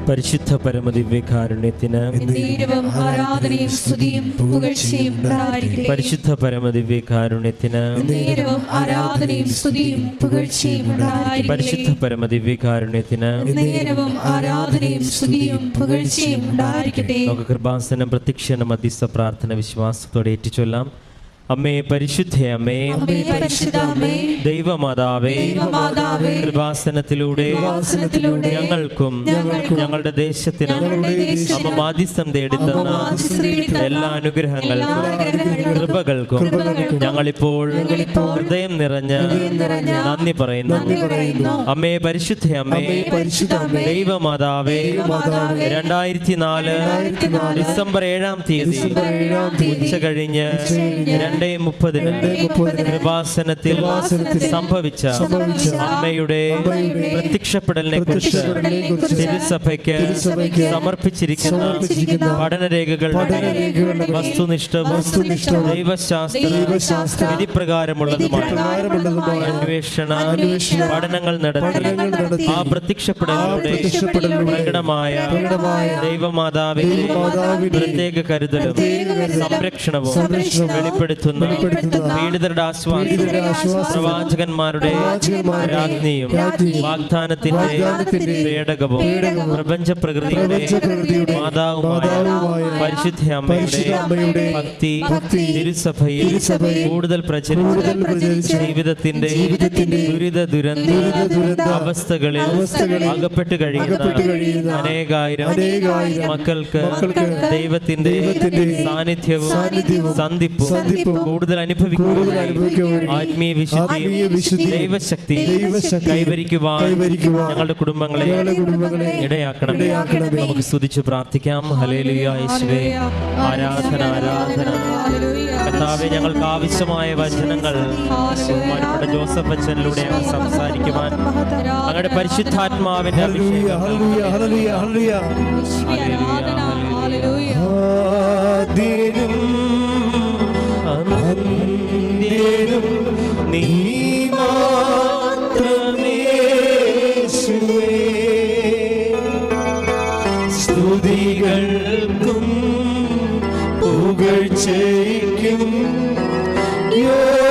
പരിശുദ്ധ പരമദിവ്യകാരുണ്യത്തിന് ആരാധനയും സ്തുതിയും പുകഴ്ചയും ഉണ്ടായിരിക്കട്ടെ. പരിശുദ്ധ പരമദിവ്യകാരുണ്യത്തിന് ആരാധനയും സ്തുതിയും പുകഴ്ചയും ഉണ്ടായിരിക്കട്ടെ. പരിശുദ്ധ പരമദിവ്യകാരുണ്യത്തിന് ആരാധനയും സ്തുതിയും പുകഴ്ചയും ഉണ്ടായിരിക്കട്ടെ. നമുക്ക് കൃപാസനം പ്രത്യക്ഷ മധ്യസ്ഥ പ്രാർത്ഥന വിശ്വാസത്തോടെ ഏറ്റുചൊല്ലാം. അമ്മേ പരിശുദ്ധ അമ്മേ, ദൈവമാതാവേ, കൃപാസനത്തിലൂടെ ഞങ്ങൾക്കും ഞങ്ങളുടെ ദേശത്തിനും അമ്മ മാധ്യസ്ഥം തേടിത്തന്ന എല്ലാ അനുഗ്രഹങ്ങൾക്കും കൃപകൾക്കും ഞങ്ങളിപ്പോൾ ഹൃദയം നിറഞ്ഞ് നന്ദി പറയുന്നു. അമ്മേ പരിശുദ്ധ അമ്മേ, ദൈവമാതാവേ, 2004 ഡിസംബർ 7-ാം തീയതി ഉച്ച കഴിഞ്ഞ് 2:30 കൃപാസനത്തിൽ സംഭവിച്ച അമ്മയുടെ പ്രത്യക്ഷപ്പെടലിനെ കുറിച്ച് തിരുസഭയ്ക്ക് സമർപ്പിച്ചിരിക്കുന്ന പഠനരേഖകളുടെ വസ്തുനിഷ്ഠ ദൈവശാസ്ത്ര വിധിപ്രകാരമുള്ളതുമായ അന്വേഷണ പഠനങ്ങൾ നടത്തി ആ പ്രത്യക്ഷപ്പെടലിലൂടെ പ്രകടമായ ദൈവമാതാവിന്റെ പ്രത്യേക കരുതലും സംരക്ഷണവും വെളിപ്പെടുത്തുന്ന പീഡിതരുടെ ആശ്വാസവും പ്രവാചകന്മാരുടെ രാജ്ഞിയും വാഗ്ദാനത്തിന്റെ പേടകവും പ്രപഞ്ച പ്രകൃതിയുടെ മാതാവുമായ പരിശുദ്ധ അമ്മയുടെ ഭക്തി തിരുസഭയിൽ കൂടുതൽ പ്രചരിച്ച ജീവിതത്തിന്റെ ദുരന്ത അവസ്ഥകളിൽ അകപ്പെട്ട് കഴിയുന്ന അനേകായിരം മക്കൾക്ക് ദൈവത്തിന്റെ സാന്നിധ്യവും സന്ധിപ്പും കൂടുതൽ അനുഭവിക്കുവാനായി ആത്മീയ വിശുദ്ധി ദൈവശക്തി കൈവരിക്കുവാൻ ഞങ്ങളുടെ കുടുംബങ്ങളെ ഇടയാക്കണം. നമുക്ക് സ്തുതിച്ച് പ്രാർത്ഥിക്കാം. ഹല്ലേലൂയ യേശുവേ, ആരാധന ആരാധന. കർത്താവേ, ഞങ്ങൾക്ക് ആവശ്യമായ വചനങ്ങൾ ബഹുമാനപ്പെട്ട ജോസഫ് അച്ഛനിലൂടെ സംസാരിക്കുവാൻ അങ്ങയുടെ പരിശുദ്ധാത്മാവിന്റെ അഭിഷേകം നീ മാത്രമേ സ്തുതികൾക്കും പുകഴ്ചയ്ക്കും യോഗ്യനേശുവേ.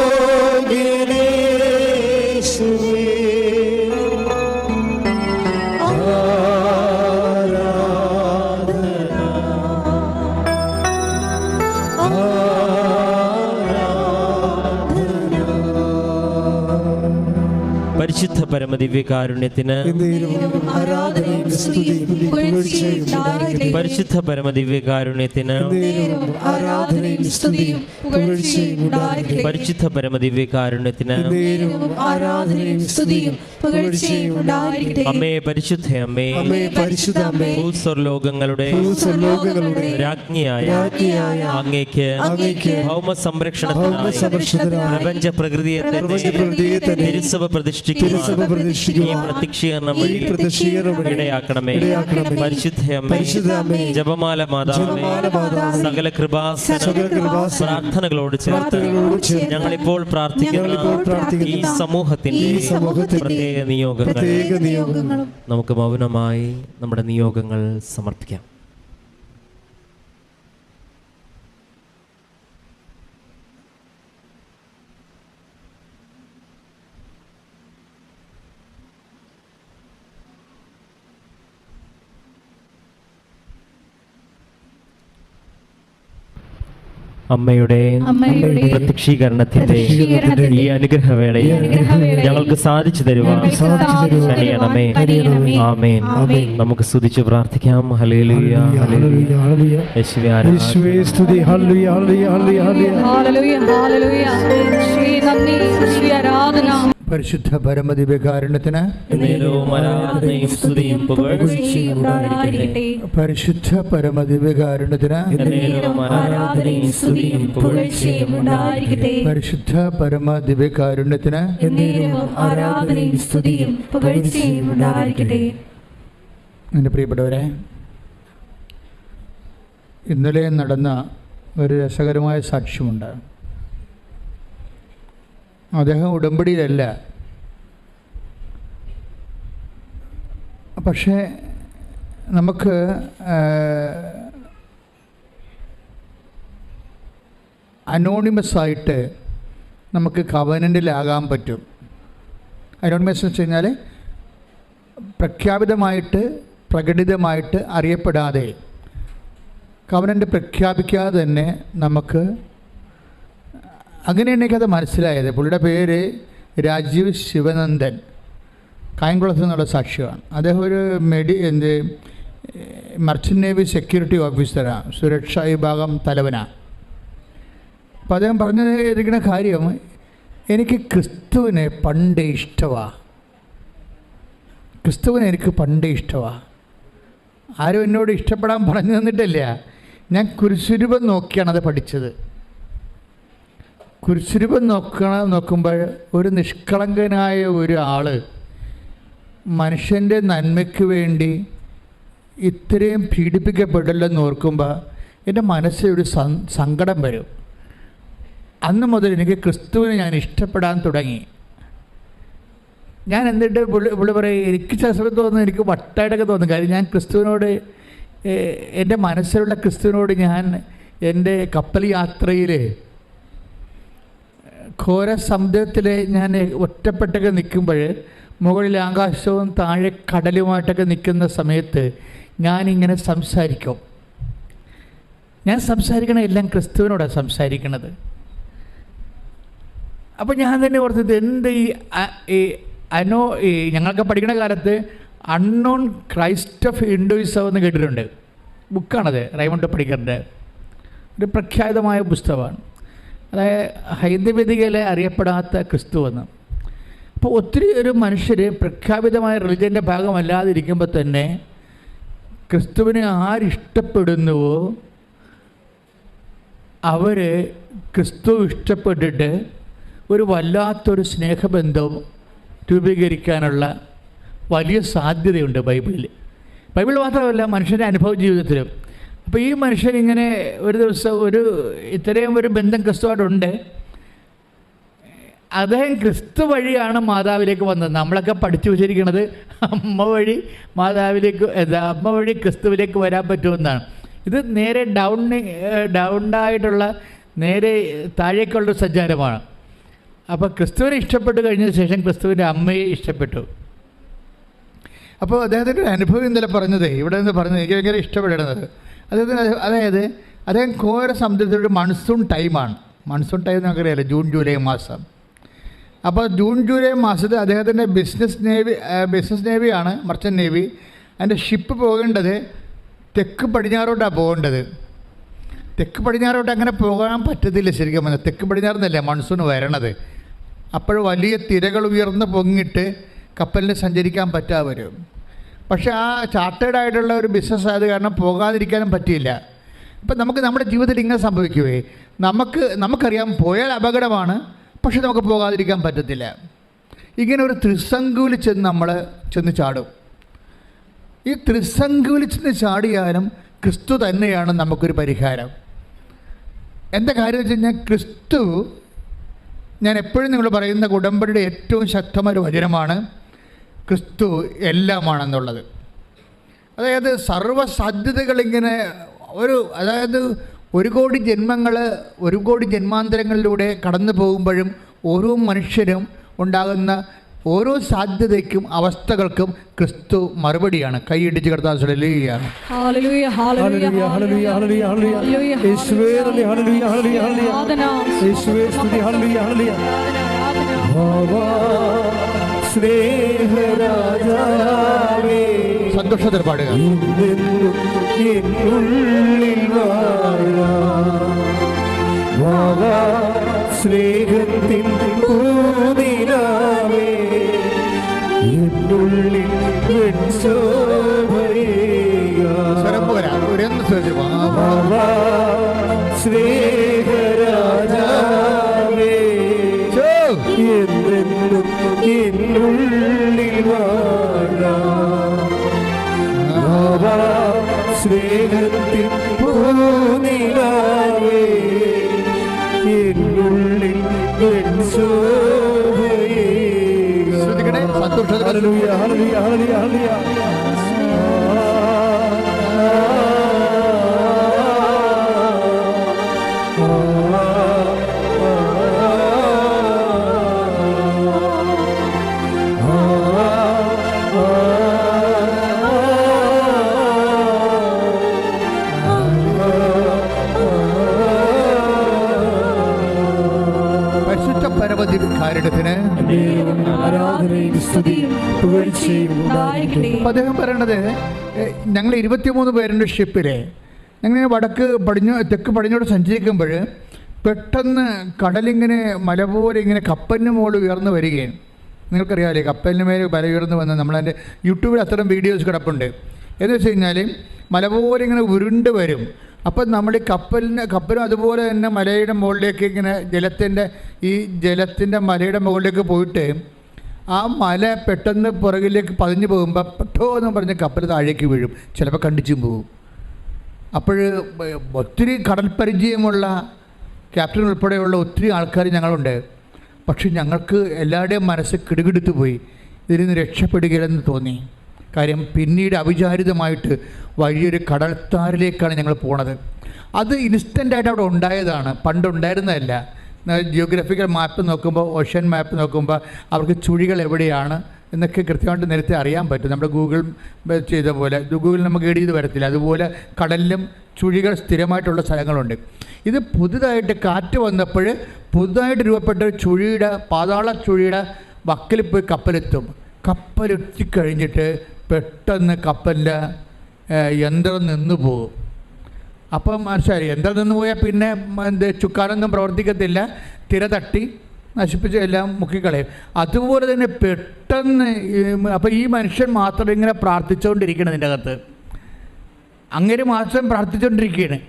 പരിശുദ്ധ പരമദിവ്യകാരുണ്യത്തിന് പരിശുദ്ധ പരമദിവ്യകാരുണ്യത്തിന് പരിശുദ്ധ പരമദിവ്യകാരുണ്യത്തിന് അമ്മേ പരിശുദ്ധ അമ്മേ, ഭൂസ്വർലോകങ്ങളുടെ രാജ്ഞിയായ അങ്ങേക്ക് ഭൗമ സംരക്ഷണത്തിനായി പ്രപഞ്ച പ്രകൃതിയെ തിരുസഭ പ്രതിഷ്ഠിക്കുന്ന ഈ പ്രത്യക്ഷീകരണം വഴി ഇടയാക്കണമേ. പരിശുദ്ധ അമ്മേ, ജപമാല മാതാവേ, സകല പ്രാർത്ഥനകളോട് ചേർത്ത് ഞങ്ങളിപ്പോൾ പ്രാർത്ഥിക്കുന്ന ഈ സമൂഹത്തിന്റെ പ്രത്യേക നിയോഗങ്ങൾ നമുക്ക് മൗനമായി നമ്മുടെ നിയോഗങ്ങൾ സമർപ്പിക്കാം. അമ്മയുടെ പ്രത്യക്ഷീകരണത്തിന്റെ ഈ അനുഗ്രഹവേളയിൽ ഞങ്ങൾക്ക് സാധിച്ചു തരുവാൻ കഴിയണമേ. ആമേൻ. നമുക്ക് സ്തുതിച്ച് പ്രാർത്ഥിക്കാം. Hallelujah, hallelujah. യേശുവേ സ്തുതി. Hallelujah, hallelujah, hallelujah. പരിശുദ്ധ പരമദിവ്യകാരുണ്യത്തിന് പരിശുദ്ധ പരമദിവ്യകാരുണ്യത്തിന് പരിശുദ്ധ പരമദിവ്യകാരുണ്യത്തിന് എൻ്റെ പ്രിയപ്പെട്ടവരെ, ഇന്നലെ നടന്ന ഒരു രസകരമായ സാക്ഷ്യമുണ്ട്. അദ്ദേഹം ഉടമ്പടിയിലല്ല, പക്ഷേ നമുക്ക് അനോണിമസായിട്ട് നമുക്ക് കവനൻ്റിലാകാൻ പറ്റും. അനോണിമസ് എന്ന് വെച്ച് കഴിഞ്ഞാൽ പ്രഖ്യാപിതമായിട്ട് പ്രകടിതമായിട്ട് അറിയപ്പെടാതെ കവനൻ്റ് പ്രഖ്യാപിക്കാതെ തന്നെ നമുക്ക്, അങ്ങനെയാണ് എനിക്കത് മനസ്സിലായത്. പുള്ളിയുടെ പേര് രാജീവ് ശിവനന്ദൻ, കായംകുളത്ത് നിന്നുള്ള സാക്ഷിയാണ്. അദ്ദേഹം ഒരു മർച്ചൻ്റ് നേവി സെക്യൂരിറ്റി ഓഫീസറാണ്, സുരക്ഷാ വിഭാഗം തലവനാണ്. അപ്പോൾ അദ്ദേഹം പറഞ്ഞിരിക്കുന്ന കാര്യം, എനിക്ക് ക്രിസ്തുവിനെ പണ്ടേ ഇഷ്ടമാണ്. ക്രിസ്തുവിനെ എനിക്ക് പണ്ടേ ഇഷ്ടമാണ്. ആരും എന്നോട് ഇഷ്ടപ്പെടാൻ പറഞ്ഞു തന്നിട്ടില്ല. ഞാൻ കുരിശുരൂപം നോക്കിയാണ് അത് പഠിച്ചത്. കുരിശുരൂപം നോക്കുമ്പോൾ ഒരു നിഷ്കളങ്കനായ ഒരു ആൾ മനുഷ്യൻ്റെ നന്മയ്ക്ക് വേണ്ടി ഇത്രയും പീഡിപ്പിക്കപ്പെടില്ലെന്ന് ഓർക്കുമ്പോൾ എൻ്റെ മനസ്സിൽ ഒരു സങ്കടം വരും. അന്ന് മുതൽ എനിക്ക് ക്രിസ്തുവിനെ ഞാൻ ഇഷ്ടപ്പെടാൻ തുടങ്ങി. ഞാൻ എന്നിട്ട് പുള്ളി പറയും, എനിക്ക് ചില സമയത്ത് തോന്നുന്നു, എനിക്ക് വട്ടായിട്ടൊക്കെ തോന്നും. കാര്യം ഞാൻ ക്രിസ്തുവിനോട്, എൻ്റെ മനസ്സിലുള്ള ക്രിസ്തുവിനോട് ഞാൻ എൻ്റെ കപ്പൽ യാത്രയിൽ ഘോര സമുദ്രത്തിൽ ഞാൻ ഒറ്റപ്പെട്ടൊക്കെ നിൽക്കുമ്പോൾ, മുകളിൽ ആകാശവും താഴെ കടലുമായിട്ടൊക്കെ നിൽക്കുന്ന സമയത്ത് ഞാനിങ്ങനെ സംസാരിക്കും. ഞാൻ സംസാരിക്കണ എല്ലാം ക്രിസ്തുവിനോടാണ് സംസാരിക്കണത്. അപ്പോൾ ഞാൻ തന്നെ ഓർത്തത്, എന്ത് ഈ ഞങ്ങളൊക്കെ പഠിക്കുന്ന കാലത്ത് അൺനോൺ ക്രൈസ്റ്റ് ഓഫ് ഹിന്ദുയിസം എന്ന് കേട്ടിട്ടുണ്ട്. ബുക്കാണത്, റൈമണ്ട് പണിക്കറിൻ്റെ ഒരു പ്രഖ്യാതമായ പുസ്തകമാണ്. അതായത് ഹൈന്ദവേദികയിലെ അറിയപ്പെടാത്ത ക്രിസ്തു എന്ന്. അപ്പോൾ ഒത്തിരി ഒരു മനുഷ്യർ പ്രഖ്യാപിതമായ റിലിജൻ്റെ ഭാഗമല്ലാതിരിക്കുമ്പോൾ തന്നെ ക്രിസ്തുവിനെ ആരിഷ്ടപ്പെടുന്നുവോ അവർ ക്രിസ്തു ഇഷ്ടപ്പെട്ടിട്ട് ഒരു വല്ലാത്തൊരു സ്നേഹബന്ധം രൂപീകരിക്കാനുള്ള വലിയ സാധ്യതയുണ്ട് ബൈബിളിൽ മാത്രമല്ല മനുഷ്യൻ്റെ അനുഭവ ജീവിതത്തിലും. അപ്പോൾ ഈ മനുഷ്യനിങ്ങനെ ഒരു ദിവസം ഇത്രയും ഒരു ബന്ധം ക്രിസ്തുവായിട്ടുണ്ട്. അദ്ദേഹം ക്രിസ്തു വഴിയാണ് മാതാവിലേക്ക് വന്നത്. നമ്മളൊക്കെ പഠിച്ചു വെച്ചിരിക്കുന്നത് അമ്മ വഴി മാതാവിലേക്ക്, അമ്മ വഴി ക്രിസ്തുവിലേക്ക് വരാൻ പറ്റുമെന്നാണ്. ഇത് നേരെ ഡൗണായിട്ടുള്ള നേരെ താഴേക്കുള്ളൊരു സഞ്ചാരമാണ്. അപ്പോൾ ക്രിസ്തുവിനെ ഇഷ്ടപ്പെട്ട് കഴിഞ്ഞതിന് ശേഷം ക്രിസ്തുവിൻ്റെ അമ്മയെ ഇഷ്ടപ്പെട്ടു. അപ്പോൾ അദ്ദേഹത്തിൻ്റെ ഒരു അനുഭവം ഇന്നലെ പറഞ്ഞത്, ഇവിടെ നിന്ന് പറഞ്ഞത് എനിക്ക് ഭയങ്കര ഇഷ്ടപ്പെടുന്നത്, അതായത് അദ്ദേഹം ഘോര സമുദ്രത്തിലൊരു മൺസൂൺ ടൈമാണ്. മൺസൂൺ ടൈം നമുക്കറിയാമല്ലോ, ജൂൺ ജൂലൈ മാസം. അപ്പോൾ ജൂൺ ജൂലൈ മാസത്തിൽ അദ്ദേഹത്തിൻ്റെ ബിസിനസ് നേവിയാണ്, മർച്ചൻ്റ് നേവി. അതിൻ്റെ ഷിപ്പ് പോകേണ്ടത് തെക്ക് പടിഞ്ഞാറോട്ടാണ് പോകേണ്ടത്. തെക്ക് പടിഞ്ഞാറോട്ട് അങ്ങനെ പോകാൻ പറ്റത്തില്ല ശരിക്കും പറഞ്ഞാൽ. തെക്ക് പടിഞ്ഞാറെന്നല്ലേ മൺസൂൺ വരണത്. അപ്പോൾ വലിയ തിരകൾ ഉയർന്ന് പൊങ്ങിയിട്ട് കപ്പലിന് സഞ്ചരിക്കാൻ പറ്റാതെ വരും. പക്ഷേ ആ ചാർട്ടേഡ് ആയിട്ടുള്ള ഒരു ബിസിനസ് ആയത് കാരണം പോകാതിരിക്കാനും പറ്റിയില്ല. അപ്പം നമുക്ക് നമ്മുടെ ജീവിതത്തിൽ ഇങ്ങനെ സംഭവിക്കുവേ, നമുക്കറിയാം പോയാൽ അപകടമാണ്, പക്ഷെ നമുക്ക് പോകാതിരിക്കാൻ പറ്റത്തില്ല. ഇങ്ങനെ ഒരു ത്രിസംഗുവിൽ നമ്മൾ ചെന്ന് ചാടും. ഈ ത്രിസംഗുവിൽ ചെന്ന് ചാടിയാലും ക്രിസ്തു തന്നെയാണ് നമുക്കൊരു പരിഹാരം. എന്താ കാര്യം വെച്ച് കഴിഞ്ഞാൽ, ക്രിസ്തു, ഞാൻ എപ്പോഴും നിങ്ങൾ പറയുന്ന ഉടമ്പടിയുടെ ഏറ്റവും ശക്തമായ വചനമാണ് ക്രിസ്തു എല്ലാമാണെന്നുള്ളത്. അതായത് സർവ്വസാധ്യതകളിങ്ങനെ അതായത് ഒരു കോടി ജന്മാന്തരങ്ങളിലൂടെ കടന്നു പോകുമ്പോഴും ഓരോ മനുഷ്യരും ഉണ്ടാകുന്ന ഓരോ സാധ്യതയ്ക്കും അവസ്ഥകൾക്കും ക്രിസ്തു മറുപടിയാണ്. കൈയിടിച്ച് കർത്താവ് hallelujah hallelujah hallelujah hallelujah hallelujah യേശുവേ ഹല്ലേലൂയ ഹല്ലേലൂയ യേശുവേ സ്തുതി ഹല്ലേലൂയ ഹല്ലേലൂയ സ്നേഹരാജാവേ സന്തോഷത്തിൽ പാടുക. സ്നേഹത്തിൻ പൂനിലാവേ എന്നുള്ളിൽ സ്നേഹരാജാവേ എന്നെന്നും എന്നുള്ളിൽ വാഴാ സ്നേഹത്തിൻ പൂനിലാവേ എന്നുള്ളിൽ സന്തോഷത്തിൽ ഹല്ലേലൂയ ഹല്ലേലൂയ ഹല്ലേലൂയ ദിവ്യകാരുണ്യത്തിന് ആരാധനയും സ്തുതിയും പുകഴ്ചയും ഉണ്ടായിരിക്കട്ടെ. അപ്പം അദ്ദേഹം പറയണത്, ഞങ്ങൾ 23 പേരുണ്ട് ഷിപ്പിൽ. ഞങ്ങൾ തെക്ക് പടിഞ്ഞോട്ട് സഞ്ചരിക്കുമ്പോൾ പെട്ടെന്ന് കടലിങ്ങനെ മല പോലെ ഇങ്ങനെ കപ്പലിന് മുകളിൽ ഉയർന്നു വരികയും, നിങ്ങൾക്കറിയാമല്ലേ കപ്പലിന് മേലെ മല ഉയർന്നു വന്ന് നമ്മളതിൻ്റെ യൂട്യൂബിൽ അത്തരം വീഡിയോസ് കിടപ്പുണ്ട്. എന്ന് വെച്ച് കഴിഞ്ഞാൽ മല പോലെ ഇങ്ങനെ ഉരുണ്ട് വരും. അപ്പം നമ്മൾ ഈ കപ്പലും അതുപോലെ തന്നെ മലയുടെ മുകളിലേക്ക് ഇങ്ങനെ ജലത്തിൻ്റെ മലയുടെ മുകളിലേക്ക് പോയിട്ട് ആ മല പെട്ടെന്ന് പുറകിലേക്ക് പതിഞ്ഞു പോകുമ്പോൾ പെട്ടോ എന്ന് പറഞ്ഞ് കപ്പൽ താഴേക്ക് വീഴും, ചിലപ്പോൾ കണ്ടിച്ചും പോകും. അപ്പോൾ ഒത്തിരി കടൽ പരിചയമുള്ള ക്യാപ്റ്റൻ ഉൾപ്പെടെയുള്ള ഒത്തിരി ആൾക്കാർ ഞങ്ങളുണ്ട്. പക്ഷെ ഞങ്ങൾക്ക് എല്ലാവരുടെയും മനസ്സ് കിടുകിടുത്തു പോയി, ഇതിൽ നിന്ന് രക്ഷപ്പെടുകയില്ലെന്ന് തോന്നി. കാര്യം പിന്നീട് അവിചാരിതമായിട്ട് വലിയൊരു കടൽത്താരിലേക്കാണ് ഞങ്ങൾ പോണത്. അത് ഇൻസ്റ്റൻ്റായിട്ട് അവിടെ ഉണ്ടായതാണ്, പണ്ടുണ്ടായിരുന്നതല്ല. ജിയോഗ്രഫിക്കൽ മാപ്പ് നോക്കുമ്പോൾ, ഓഷ്യൻ മാപ്പ് നോക്കുമ്പോൾ അവർക്ക് ചുഴികൾ എവിടെയാണ് എന്നൊക്കെ കൃത്യമായിട്ട് നേരത്തെ അറിയാൻ പറ്റും. നമ്മുടെ ഗൂഗിൾ ചെയ്ത പോലെ, ഗൂഗിൾ നമുക്ക് ഗൈഡ് ചെയ്ത് വരത്തില്ല. അതുപോലെ കടലിലും ചുഴികൾ സ്ഥിരമായിട്ടുള്ള സ്ഥലങ്ങളുണ്ട്. ഇത് പുതുതായിട്ട് കാറ്റ് വന്നപ്പോൾ പുതുതായിട്ട് രൂപപ്പെട്ട പാതാള ചുഴിയുടെ വക്കിൽ പോയി കപ്പലെത്തും. കപ്പലെത്തിക്കഴിഞ്ഞിട്ട് പെട്ടെന്ന് കപ്പലിൻ്റെ യന്ത്രം നിന്ന് പോകും. അപ്പം മനസ്സിലായി, യന്ത്രം നിന്ന് പോയാൽ പിന്നെ ചുക്കാനൊന്നും പ്രവർത്തിക്കത്തില്ല, തിര തട്ടി നശിപ്പിച്ച് എല്ലാം മുക്കിക്കളയും. അതുപോലെ തന്നെ പെട്ടെന്ന് അപ്പം ഈ മനുഷ്യൻ മാത്രം ഇങ്ങനെ പ്രാർത്ഥിച്ചുകൊണ്ടിരിക്കണം ഇതിൻ്റെ അകത്ത്, അങ്ങനെ മാത്രം പ്രാർത്ഥിച്ചുകൊണ്ടിരിക്കുകയാണ്.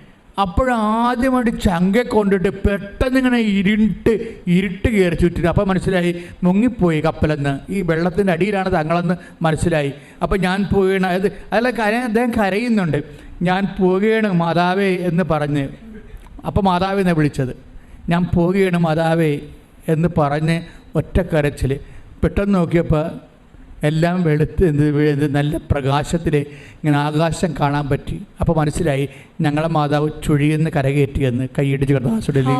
അപ്പോഴാദ്യമായിട്ട് ചങ്ക കൊണ്ടിട്ട് പെട്ടെന്ന് ഇങ്ങനെ ഇരുട്ട് കയറി ചുറ്റിനും. അപ്പം മനസ്സിലായി മുങ്ങിപ്പോയി കപ്പലെന്ന്, ഈ വെള്ളത്തിൻ്റെ അടിയിലാണ് തങ്ങളെന്ന് മനസ്സിലായി. അപ്പം ഞാൻ പോവുകയാണ്, അദ്ദേഹം കരയുന്നുണ്ട്, ഞാൻ പോവുകയാണ് മാതാവേ എന്ന് പറഞ്ഞ്. അപ്പം മാതാവിനെ വിളിച്ചത്, ഞാൻ പോവുകയാണ് മാതാവേ എന്ന് പറഞ്ഞ് ഒറ്റക്കരച്ചിൽ. പെട്ടെന്ന് നോക്കിയപ്പോൾ എല്ലാം വെളുത്ത് നല്ല പ്രകാശത്തിൽ ഇങ്ങനെ ആകാശം കാണാൻ പറ്റി. അപ്പോൾ മനസ്സിലായി ഞങ്ങളെ മാതാവ് ചുഴിയെന്ന് കരകയറ്റിയെന്ന്. കൈയിടിച്ച് കർത്താസുടലി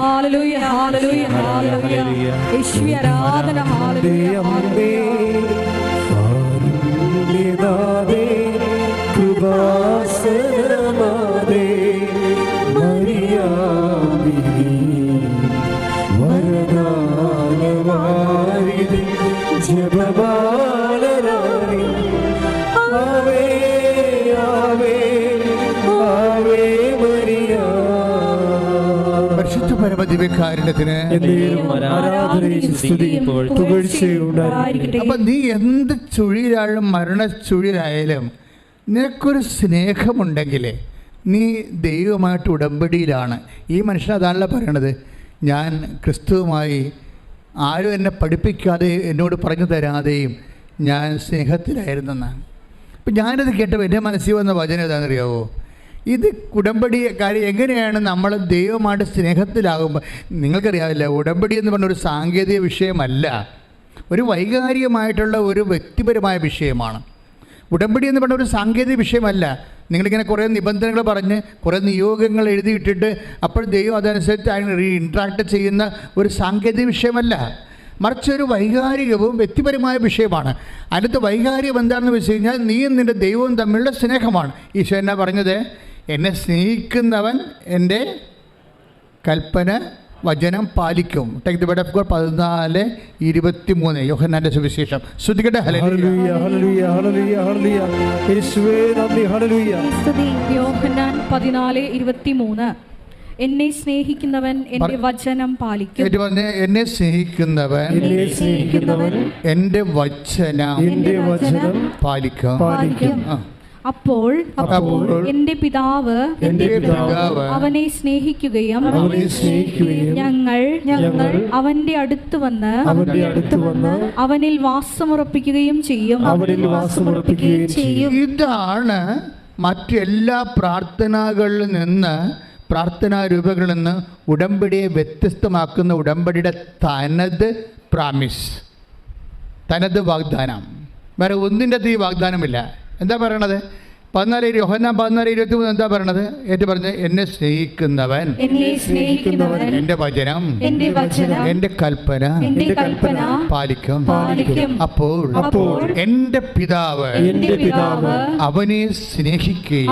ദിവ്യകാരുണ്യത്തിന്. അപ്പൊ നീ എന്ത് ചുഴിയിലായാലും മരണച്ചുഴിയിലായാലും നിനക്കൊരു സ്നേഹമുണ്ടെങ്കിൽ നീ ദൈവമായിട്ട് ഉടമ്പടിയിലാണ്. ഈ മനുഷ്യൻ അതാണല്ലോ പറയണത്, ഞാൻ ക്രിസ്തുവുമായി ആരും എന്നെ പഠിപ്പിക്കാതെ എന്നോട് പറഞ്ഞു തരാതെയും ഞാൻ സ്നേഹത്തിലായിരുന്നെന്നാണ്. അപ്പം ഞാനത് കേട്ടപ്പോൾ എൻ്റെ മനസ്സിൽ വന്ന വചനം ഏതാണെന്നറിയാവോ? ഇത് ഉടമ്പടി കാര്യം എങ്ങനെയാണ് നമ്മൾ ദൈവമായിട്ട് സ്നേഹത്തിലാകുമ്പോൾ. നിങ്ങൾക്കറിയാവില്ല, ഉടമ്പടി എന്ന് പറഞ്ഞ ഒരു സാങ്കേതിക വിഷയമല്ല, ഒരു വൈകാരികമായിട്ടുള്ള ഒരു വ്യക്തിപരമായ വിഷയമാണ്. ഉടമ്പടി എന്ന് പറഞ്ഞ ഒരു സാങ്കേതിക വിഷയമല്ല. നിങ്ങളിങ്ങനെ കുറേ നിബന്ധനകൾ പറഞ്ഞ് കുറേ നിയോഗങ്ങൾ എഴുതിയിട്ടിട്ട് അപ്പോൾ ദൈവം അതനുസരിച്ച് ഇൻട്രാക്ട് ചെയ്യുന്ന ഒരു സാങ്കേതിക വിഷയമല്ല, മറിച്ച് ഒരു വൈകാരികവും വ്യക്തിപരമായ വിഷയമാണ്. അതിനകത്ത് വൈകാരികം എന്താണെന്ന് വെച്ച് കഴിഞ്ഞാൽ നീയും നിൻ്റെ ദൈവവും തമ്മിലുള്ള സ്നേഹമാണ്. ഈശോ എന്നാ പറഞ്ഞത്? എന്നെ സ്നേഹിക്കുന്നവൻ എൻ്റെ കൽപ്പന വചനം പാലിക്കും. Take the word of God 14:23 യോഹന്നാന്റെ സുവിശേഷം. ശ്രദ്ധിക്കട്ടെ. ഹല്ലേലൂയ ഹല്ലേലൂയ ഹല്ലേലൂയ ഹല്ലേലൂയ യേശുവേ നന്ദി. ഹല്ലേലൂയ. സ്തുതി. യോഹന്നാൻ 14:23 എന്നെ സ്നേഹിക്കുന്നവൻ എൻ്റെ വചനം പാലിക്കും. എന്നെ സ്നേഹിക്കുന്നവൻ എൻ്റെ വചനം പാലിക്കും. അപ്പോൾ എന്റെ പിതാവ് അവനെ സ്നേഹിക്കുകയും ഞങ്ങൾ അവന്റെ അടുത്ത് വന്ന് അവനിൽ വാസമുറപ്പിക്കുകയും ചെയ്യും. ഇതാണ് മറ്റെല്ലാ പ്രാർത്ഥനകളിൽ നിന്ന്, പ്രാർത്ഥനാ രൂപങ്ങളിൽ നിന്ന് ഉടമ്പടിയെ വ്യത്യസ്തമാക്കുന്ന ഉടമ്പടിയുടെ തനത് പ്രാമിസ്, തനത് വാഗ്ദാനം. വേറെ ഒന്നിൻ്റെ ഈ വാഗ്ദാനമില്ല. എന്താ പറയണത്? യോഹന്നാൻ 14:23 എന്താ പറയണത്? ഏറ്റു പറഞ്ഞ്, എന്നെ സ്നേഹിക്കുന്നവൻ എൻ്റെ വചനം എൻ്റെ കൽപ്പന പാലിക്കും. അപ്പോൾ എൻ്റെ പിതാവ് അവനെ സ്നേഹിക്കുകയും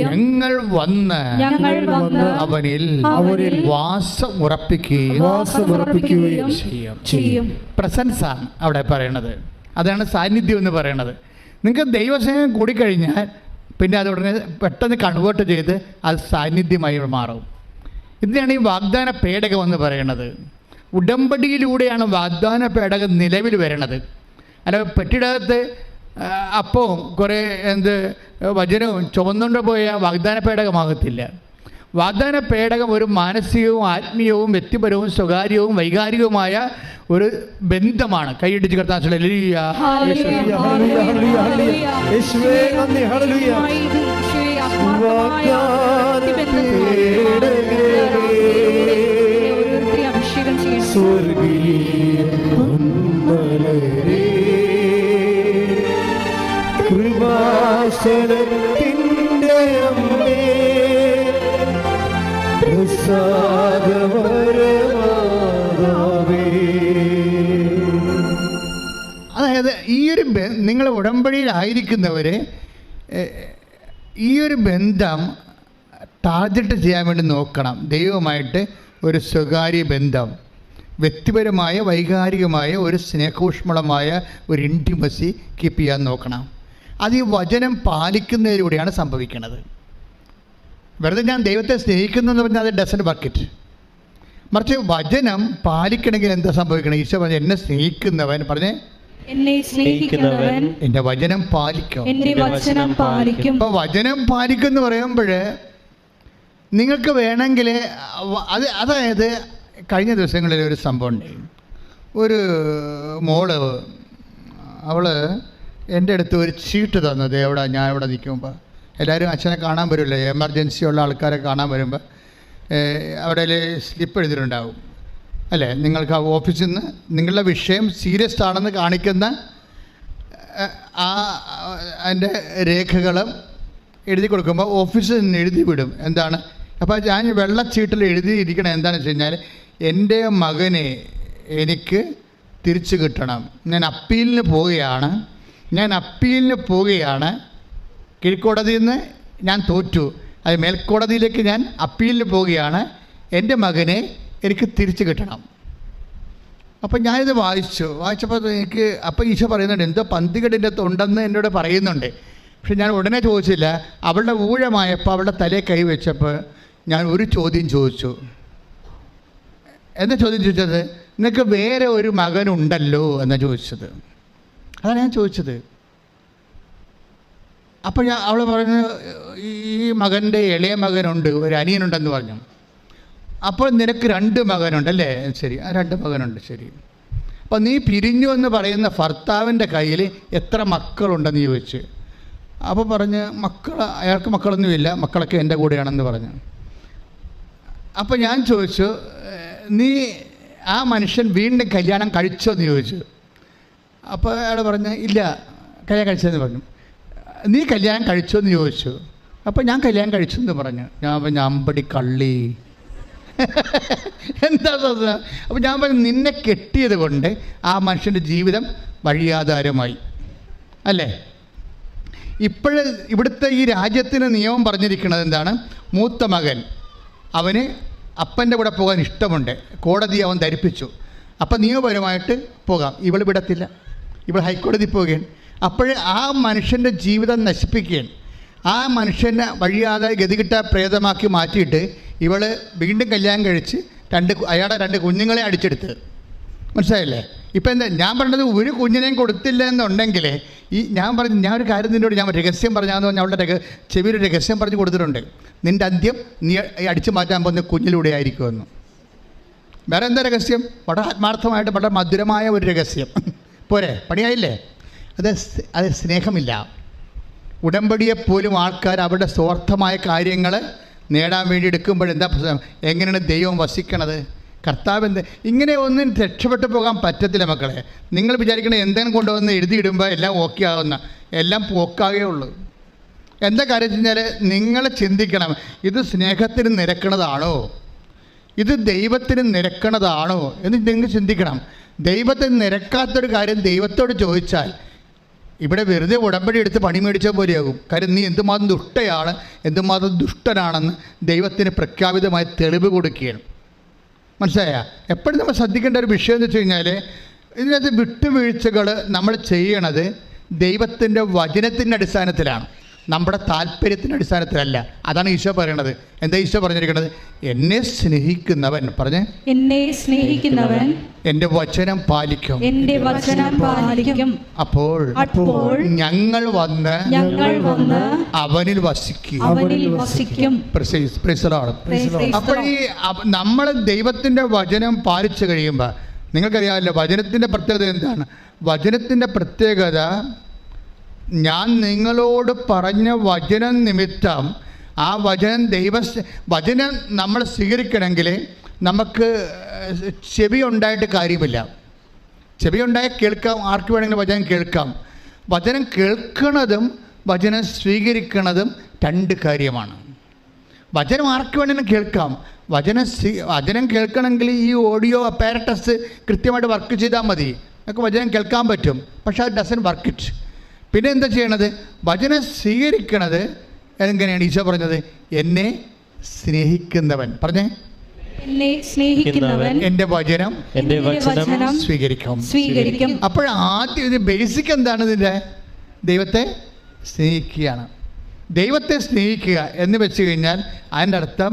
ഞങ്ങൾ വന്ന് അവനിൽ വാസം ഉറപ്പിക്കുകയും ചെയ്യും. പ്രസൻസാണ് അവിടെ പറയണത്. അതാണ് സാന്നിധ്യം എന്ന് പറയണത്. നിങ്ങൾക്ക് ദൈവസ്നേഹം കൂടിക്കഴിഞ്ഞാൽ പിന്നെ അത് ഉടനെ പെട്ടെന്ന് കൺവേർട്ട് ചെയ്ത് അത് സാന്നിധ്യമായി മാറും. ഇതിനാണ് ഈ വാഗ്ദാന പേടകം എന്ന് പറയുന്നത്. ഉടമ്പടിയിലൂടെയാണ് വാഗ്ദാന പേടകം നിലവിൽ വരണത്. അല്ല പെട്ടിടകത്ത് അപ്പവും കുറേ വചനവും ചുമന്നുകൊണ്ട് പോയ വാഗ്ദാന പേടകമാകത്തില്ല. വാഗ്ദാന പേടകം ഒരു മാനസികവും ആത്മീയവും വ്യക്തിപരവും സ്വകാര്യവും വൈകാരികവുമായ ഒരു ബന്ധമാണ്. കൈയിടിച്ച് കർത്താൻ കൃപാസനത്തിൻ്റെ അമ്മേ അതായത് ഈയൊരു നിങ്ങൾ ഉടമ്പടിയിലായിരിക്കുന്നവർ ഈയൊരു ബന്ധം ടാർഗറ്റ് ചെയ്യാൻ വേണ്ടി നോക്കണം. ദൈവമായിട്ട് ഒരു സ്വകാര്യ ബന്ധം, വ്യക്തിപരമായ വൈകാരികമായ ഒരു സ്നേഹോഷ്മളമായ ഒരു ഇൻറ്റിമസി കീപ്പ് ചെയ്യാൻ നോക്കണം. അത് ഈ വചനം പാലിക്കുന്നതിലൂടെയാണ് സംഭവിക്കുന്നത്. വെറുതെ ഞാൻ ദൈവത്തെ സ്നേഹിക്കുന്നു എന്ന് പറഞ്ഞാൽ അത് ഡസൻറ്റ് ബക്കറ്റ്. മറിച്ച് വചനം പാലിക്കണമെങ്കിൽ എന്താ സംഭവിക്കണം? ഈശോ പറഞ്ഞു, എന്നെ സ്നേഹിക്കുന്നവൻ പറഞ്ഞേ എൻ്റെ വചനം പാലിക്കും. അപ്പോൾ വചനം പാലിക്കും എന്ന് പറയുമ്പോൾ നിങ്ങൾക്ക് വേണമെങ്കിൽ അതായത് കഴിഞ്ഞ ദിവസങ്ങളിൽ ഒരു സംഭവം ഉണ്ടായി. ഒരു മോള് അവൾ എൻ്റെ അടുത്ത് ഒരു ചീട്ട് തന്നത്. ഞാൻ ഇവിടെ നിൽക്കുമ്പോൾ എല്ലാവരും അച്ഛനെ കാണാൻ വരുമല്ലോ, എമർജൻസി ഉള്ള ആൾക്കാരെ കാണാൻ വരുമ്പോൾ അവിടെ സ്ലിപ്പ് എഴുതിയിട്ടുണ്ടാവും അല്ലേ? നിങ്ങൾക്ക് ആ ഓഫീസിൽ നിന്ന് നിങ്ങളുടെ വിഷയം സീരിയസ് ആണെന്ന് കാണിക്കുന്ന അതിൻ്റെ രേഖകളും എഴുതി കൊടുക്കുമ്പോൾ ഓഫീസിൽ നിന്ന് എഴുതി വിടും. എന്താണ്? അപ്പോൾ ഞാൻ വെള്ളച്ചീട്ടിൽ എഴുതിയിരിക്കണം എന്താണെന്ന് വെച്ച് കഴിഞ്ഞാൽ, എൻ്റെ മകനെ എനിക്ക് തിരിച്ചു കിട്ടണം. ഞാൻ അപ്പീലിന് പോവുകയാണ്. കീഴ്ക്കോടതിയിൽ നിന്ന് ഞാൻ തോറ്റു, അത് മേൽക്കോടതിയിലേക്ക് ഞാൻ അപ്പീലിന് പോവുകയാണ്. എൻ്റെ മകനെ എനിക്ക് തിരിച്ചു കിട്ടണം. അപ്പം ഞാനിത് വായിച്ചപ്പോൾ അപ്പോൾ ഈശോ പറയുന്നുണ്ട്, എന്തോ പന്തികേടിൻ്റെ ഉണ്ടെന്ന് എന്നോട് പറയുന്നുണ്ട്. പക്ഷെ ഞാൻ ഉടനെ ചോദിച്ചില്ല. അവളുടെ ഊഴമായപ്പോൾ അവളുടെ തലയിൽ കൈവച്ചപ്പോൾ ഞാൻ ഒരു ചോദ്യം ചോദിച്ചു. എന്താ ചോദ്യം ചോദിച്ചത്? നിങ്ങൾക്ക് വേറെ ഒരു മകനുണ്ടല്ലോ എന്നാണ് ചോദിച്ചത്. അതാണ് ഞാൻ ചോദിച്ചത്. അപ്പോൾ അവൾ പറഞ്ഞു, ഈ മകൻ്റെ ഇളയ മകനുണ്ട്, ഒരു അനിയനുണ്ടെന്ന് പറഞ്ഞു. അപ്പോൾ നിനക്ക് 2 മകനുണ്ടല്ലേ? ശരി, ആ 2 മകനുണ്ട്. ശരി, അപ്പോൾ നീ പിരിഞ്ഞു എന്ന് പറയുന്ന ഭർത്താവിൻ്റെ കയ്യിൽ എത്ര മക്കളുണ്ടെന്ന് ചോദിച്ചു. അപ്പോൾ പറഞ്ഞ് അയാൾക്ക് മക്കളൊന്നുമില്ല, മക്കളൊക്കെ എൻ്റെ കൂടെയാണെന്ന് പറഞ്ഞു. അപ്പോൾ ഞാൻ ചോദിച്ചു, നീ ആ മനുഷ്യൻ വീണ്ടും കല്യാണം കഴിച്ചോ എന്ന് ചോദിച്ചു. അപ്പോൾ അയാൾ പറഞ്ഞ് ഇല്ല, കല്യാണം കഴിച്ചതെന്ന് പറഞ്ഞു. നീ കല്യാണം കഴിച്ചോ എന്ന് ചോദിച്ചു. അപ്പോൾ ഞാൻ കല്യാണം കഴിച്ചു എന്ന് പറഞ്ഞു. ഞാൻ അമ്പടി കള്ളി എന്താ? അപ്പോൾ ഞാൻ പറഞ്ഞു, നിന്നെ കെട്ടിയത് കൊണ്ട് ആ മനുഷ്യൻ്റെ ജീവിതം വഴിയാധാരമായി അല്ലേ? ഇവിടുത്തെ ഈ രാജ്യത്തിന് നിയമം പറഞ്ഞിരിക്കുന്നത് എന്താണ്? മൂത്ത മകൻ അവന് അപ്പൻ്റെ കൂടെ പോകാൻ ഇഷ്ടമുണ്ട്, കോടതി അവൻ ധരിപ്പിച്ചു, അപ്പം നിയമപരമായിട്ട് പോകാം. ഇവൾ വിടത്തില്ല, ഇവൾ ഹൈക്കോടതി പോവുകയാണ്. അപ്പോൾ ആ മനുഷ്യൻ്റെ ജീവിതം നശിപ്പിക്കുകയാണ്. ആ മനുഷ്യനെ വഴിയാതെ ഗതികിട്ട പ്രേതമാക്കി മാറ്റിയിട്ട് ഇവൾ വീണ്ടും കല്യാണം കഴിച്ച് അയാളുടെ 2 കുഞ്ഞുങ്ങളെ അടിച്ചെടുത്ത്. മനസ്സിലായില്ലേ? ഇപ്പം എന്താ ഞാൻ പറഞ്ഞത്? ഒരു കുഞ്ഞിനെയും കൊടുത്തില്ല എന്നുണ്ടെങ്കിൽ ഞാൻ ഒരു കാര്യം നിന്നോട് ഞാൻ രഹസ്യം പറഞ്ഞാന്ന് പറഞ്ഞാൽ അവളുടെ ചെവിയിൽ രഹസ്യം പറഞ്ഞു കൊടുത്തിട്ടുണ്ട്. നിൻ്റെ അന്ത്യം നീ അടിച്ചു മാറ്റാൻ പോകുന്ന കുഞ്ഞിലൂടെ ആയിരിക്കുമെന്ന്. വേറെ എന്താ രഹസ്യം? വളരെ ആത്മാർത്ഥമായിട്ട് വളരെ മധുരമായ ഒരു രഹസ്യം. പോരെ? പണിയായില്ലേ? അത് സ്നേഹമില്ല. ഉടമ്പടിയെപ്പോലും ആൾക്കാർ അവരുടെ സ്വാർത്ഥമായ കാര്യങ്ങൾ നേടാൻ വേണ്ടി എടുക്കുമ്പോഴെന്താ പ്രശ്നം? എങ്ങനെയാണ് ദൈവം വസിക്കണത്? കർത്താവ് ഇങ്ങനെ ഒന്നും രക്ഷപ്പെട്ടു പോകാൻ പറ്റത്തില്ല മക്കളെ. നിങ്ങൾ വിചാരിക്കണേ എന്തെങ്കിലും കൊണ്ടുവന്ന് എഴുതിയിടുമ്പോൾ എല്ലാം ഓക്കെ ആകുന്ന, എല്ലാം പോക്കാകേ ഉള്ളൂ. എന്താ കാര്യം വെച്ച് കഴിഞ്ഞാൽ നിങ്ങൾ ചിന്തിക്കണം, ഇത് സ്നേഹത്തിന് നിരക്കണതാണോ, ഇത് ദൈവത്തിന് നിരക്കണതാണോ എന്ന് നിങ്ങൾ ചിന്തിക്കണം. ദൈവത്തിന് നിരക്കാത്തൊരു കാര്യം ദൈവത്തോട് ചോദിച്ചാൽ ഇവിടെ വെറുതെ ഉടമ്പടി എടുത്ത് പണി മേടിച്ച പോലെയാകും. കാര്യം നീ എന്തുമാത്രം ദുഷ്ടയാണ്, എന്തുമാത്രം ദുഷ്ടനാണെന്ന് ദൈവത്തിന് പ്രഖ്യാപിതമായി തെളിവ് കൊടുക്കുകയാണ്. മനസ്സിലായ? എപ്പോഴും നമ്മൾ ശ്രദ്ധിക്കേണ്ട ഒരു വിഷയം എന്ന് വെച്ച് കഴിഞ്ഞാൽ, ഇതിനകത്ത് വിട്ടുവീഴ്ചകൾ നമ്മൾ ചെയ്യണത് ദൈവത്തിൻ്റെ വചനത്തിൻ്റെ അടിസ്ഥാനത്തിലാണ്, നമ്മുടെ താല്പര്യത്തിൻ്റെ അടിസ്ഥാനത്തിലല്ല. അതാണ് ഈശോ പറയണത്. എന്താ ഈശോ പറഞ്ഞിരിക്കുന്നത്? എന്നെ സ്നേഹിക്കുന്നവൻ, പറഞ്ഞേ, എന്നെ സ്നേഹിക്കുന്നവൻ എൻ്റെ വചനം പാലിക്കും, എൻ്റെ വചനം പാലിക്കും. അപ്പോൾ ഞങ്ങൾ വന്ന് അവനിൽ വസിക്കും. അപ്പോൾ ഈ നമ്മൾ ദൈവത്തിൻ്റെ വചനം പാലിച്ചു കഴിയുമ്പോൾ, നിങ്ങൾക്കറിയാമല്ലോ വചനത്തിൻ്റെ പ്രത്യേകത എന്താണ്? വചനത്തിൻ്റെ പ്രത്യേകത, ഞാൻ നിങ്ങളോട് പറഞ്ഞ വചനം നിമിത്തം, ആ വചനം നമ്മൾ സ്വീകരിക്കണമെങ്കിൽ നമുക്ക് ചെവി ഉണ്ടായിട്ട് കാര്യമില്ല. ചെവി ഉണ്ടായി കേൾക്കാം, ആർക്ക് വേണമെങ്കിലും വചനം കേൾക്കാം. വചനം കേൾക്കുന്നതും വചനം സ്വീകരിക്കുന്നതും രണ്ട് കാര്യമാണ്. വചനം ആർക്ക് വേണമെങ്കിലും കേൾക്കാം. വചനം കേൾക്കണമെങ്കിൽ ഈ ഓഡിയോ അപ്പാരറ്റസ് കൃത്യമായിട്ട് വർക്ക് ചെയ്താൽ മതി, നമുക്ക് വചനം കേൾക്കാൻ പറ്റും. പക്ഷേ അത് ഡസൻ വർക്ക് ഇറ്റ്. പിന്നെ എന്താ ചെയ്യണത്? വചനം സ്വീകരിക്കണത് എങ്ങനെയാണ്? ഈശോ പറഞ്ഞത്, എന്നെ സ്നേഹിക്കുന്നവൻ, പറഞ്ഞേ, എന്നെ സ്നേഹിക്കുന്നവൻ എൻ്റെ വചനം സ്വീകരിക്കും. അപ്പോൾ ആദ്യം ഇത് ബേസിക് എന്താണ്? ഇതിൻ്റെ ദൈവത്തെ സ്നേഹിക്കുകയാണ്. ദൈവത്തെ സ്നേഹിക്കുക എന്ന് വെച്ച് കഴിഞ്ഞാൽ അതിൻ്റെ അർത്ഥം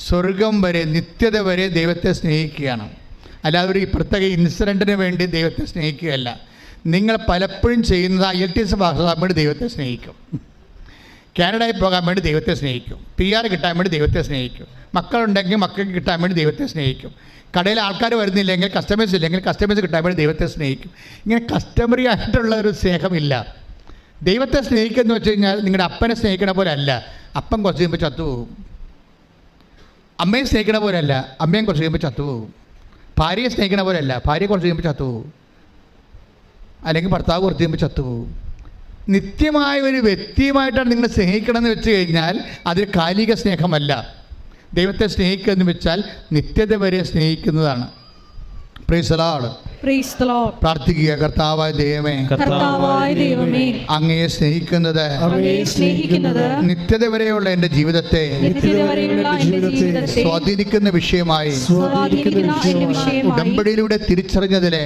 സ്വർഗം വരെ, നിത്യത വരെ ദൈവത്തെ സ്നേഹിക്കുകയാണ്. അല്ലാതെ ഒരു പ്രത്യേക ഇൻസിഡൻറ്റിന് വേണ്ടി ദൈവത്തെ സ്നേഹിക്കുകയല്ല. നിങ്ങൾ പലപ്പോഴും ചെയ്യുന്നത് IELTS പാസ്സാകാൻ വേണ്ടി ദൈവത്തെ സ്നേഹിക്കും, കാനഡയിൽ പോകാൻ വേണ്ടി ദൈവത്തെ സ്നേഹിക്കും, PR കിട്ടാൻ വേണ്ടി ദൈവത്തെ സ്നേഹിക്കും, മക്കളുണ്ടെങ്കിൽ മക്കൾക്ക് കിട്ടാൻ വേണ്ടി ദൈവത്തെ സ്നേഹിക്കും, കടയിൽ ആൾക്കാർ വരുന്നില്ലെങ്കിൽ, കസ്റ്റമേഴ്സ് ഇല്ലെങ്കിൽ കസ്റ്റമേഴ്സ് കിട്ടാൻ വേണ്ടി ദൈവത്തെ സ്നേഹിക്കും. ഇങ്ങനെ കസ്റ്റമറി ആയിട്ടുള്ള ഒരു സ്നേഹമില്ല. ദൈവത്തെ സ്നേഹിക്കുക എന്ന് വെച്ച് കഴിഞ്ഞാൽ നിങ്ങളുടെ അപ്പനെ സ്നേഹിക്കണ പോലെ അല്ല. അപ്പൻ കുറച്ച് കഴിയുമ്പോൾ ചത്തുപോകും. അമ്മയെ സ്നേഹിക്കണ പോലെ അല്ല, അമ്മയും കുറച്ച് കഴിയുമ്പോൾ ചത്തുപോകും. ഭാര്യയെ സ്നേഹിക്കണ പോലെ അല്ല, ഭാര്യ കുറച്ച് കഴിയുമ്പോൾ ചത്തുപോകും. അല്ലെങ്കിൽ ഭർത്താവ് കുറച്ച് കഴിയുമ്പോൾ ചത്തുപോകും. നിത്യമായ ഒരു വ്യക്തിയുമായിട്ടാണ് നിങ്ങൾ സ്നേഹിക്കണമെന്ന് വെച്ച് കഴിഞ്ഞാൽ അതൊരു കാലിക സ്നേഹമല്ല. ദൈവത്തെ സ്നേഹിക്കുക എന്ന് വെച്ചാൽ നിത്യത വരെ സ്നേഹിക്കുന്നതാണ്. Praise the Lord. പ്രാർത്ഥിക്കുക. കർത്താവായ ദൈവമേ, അങ്ങയെ സ്നേഹിക്കുന്നത് നിത്യത വരെയുള്ള എൻ്റെ ജീവിതത്തെ സ്വാധീനിക്കുന്ന വിഷയമായി ഉടമ്പടിയിലൂടെ തിരിച്ചറിഞ്ഞതിലെ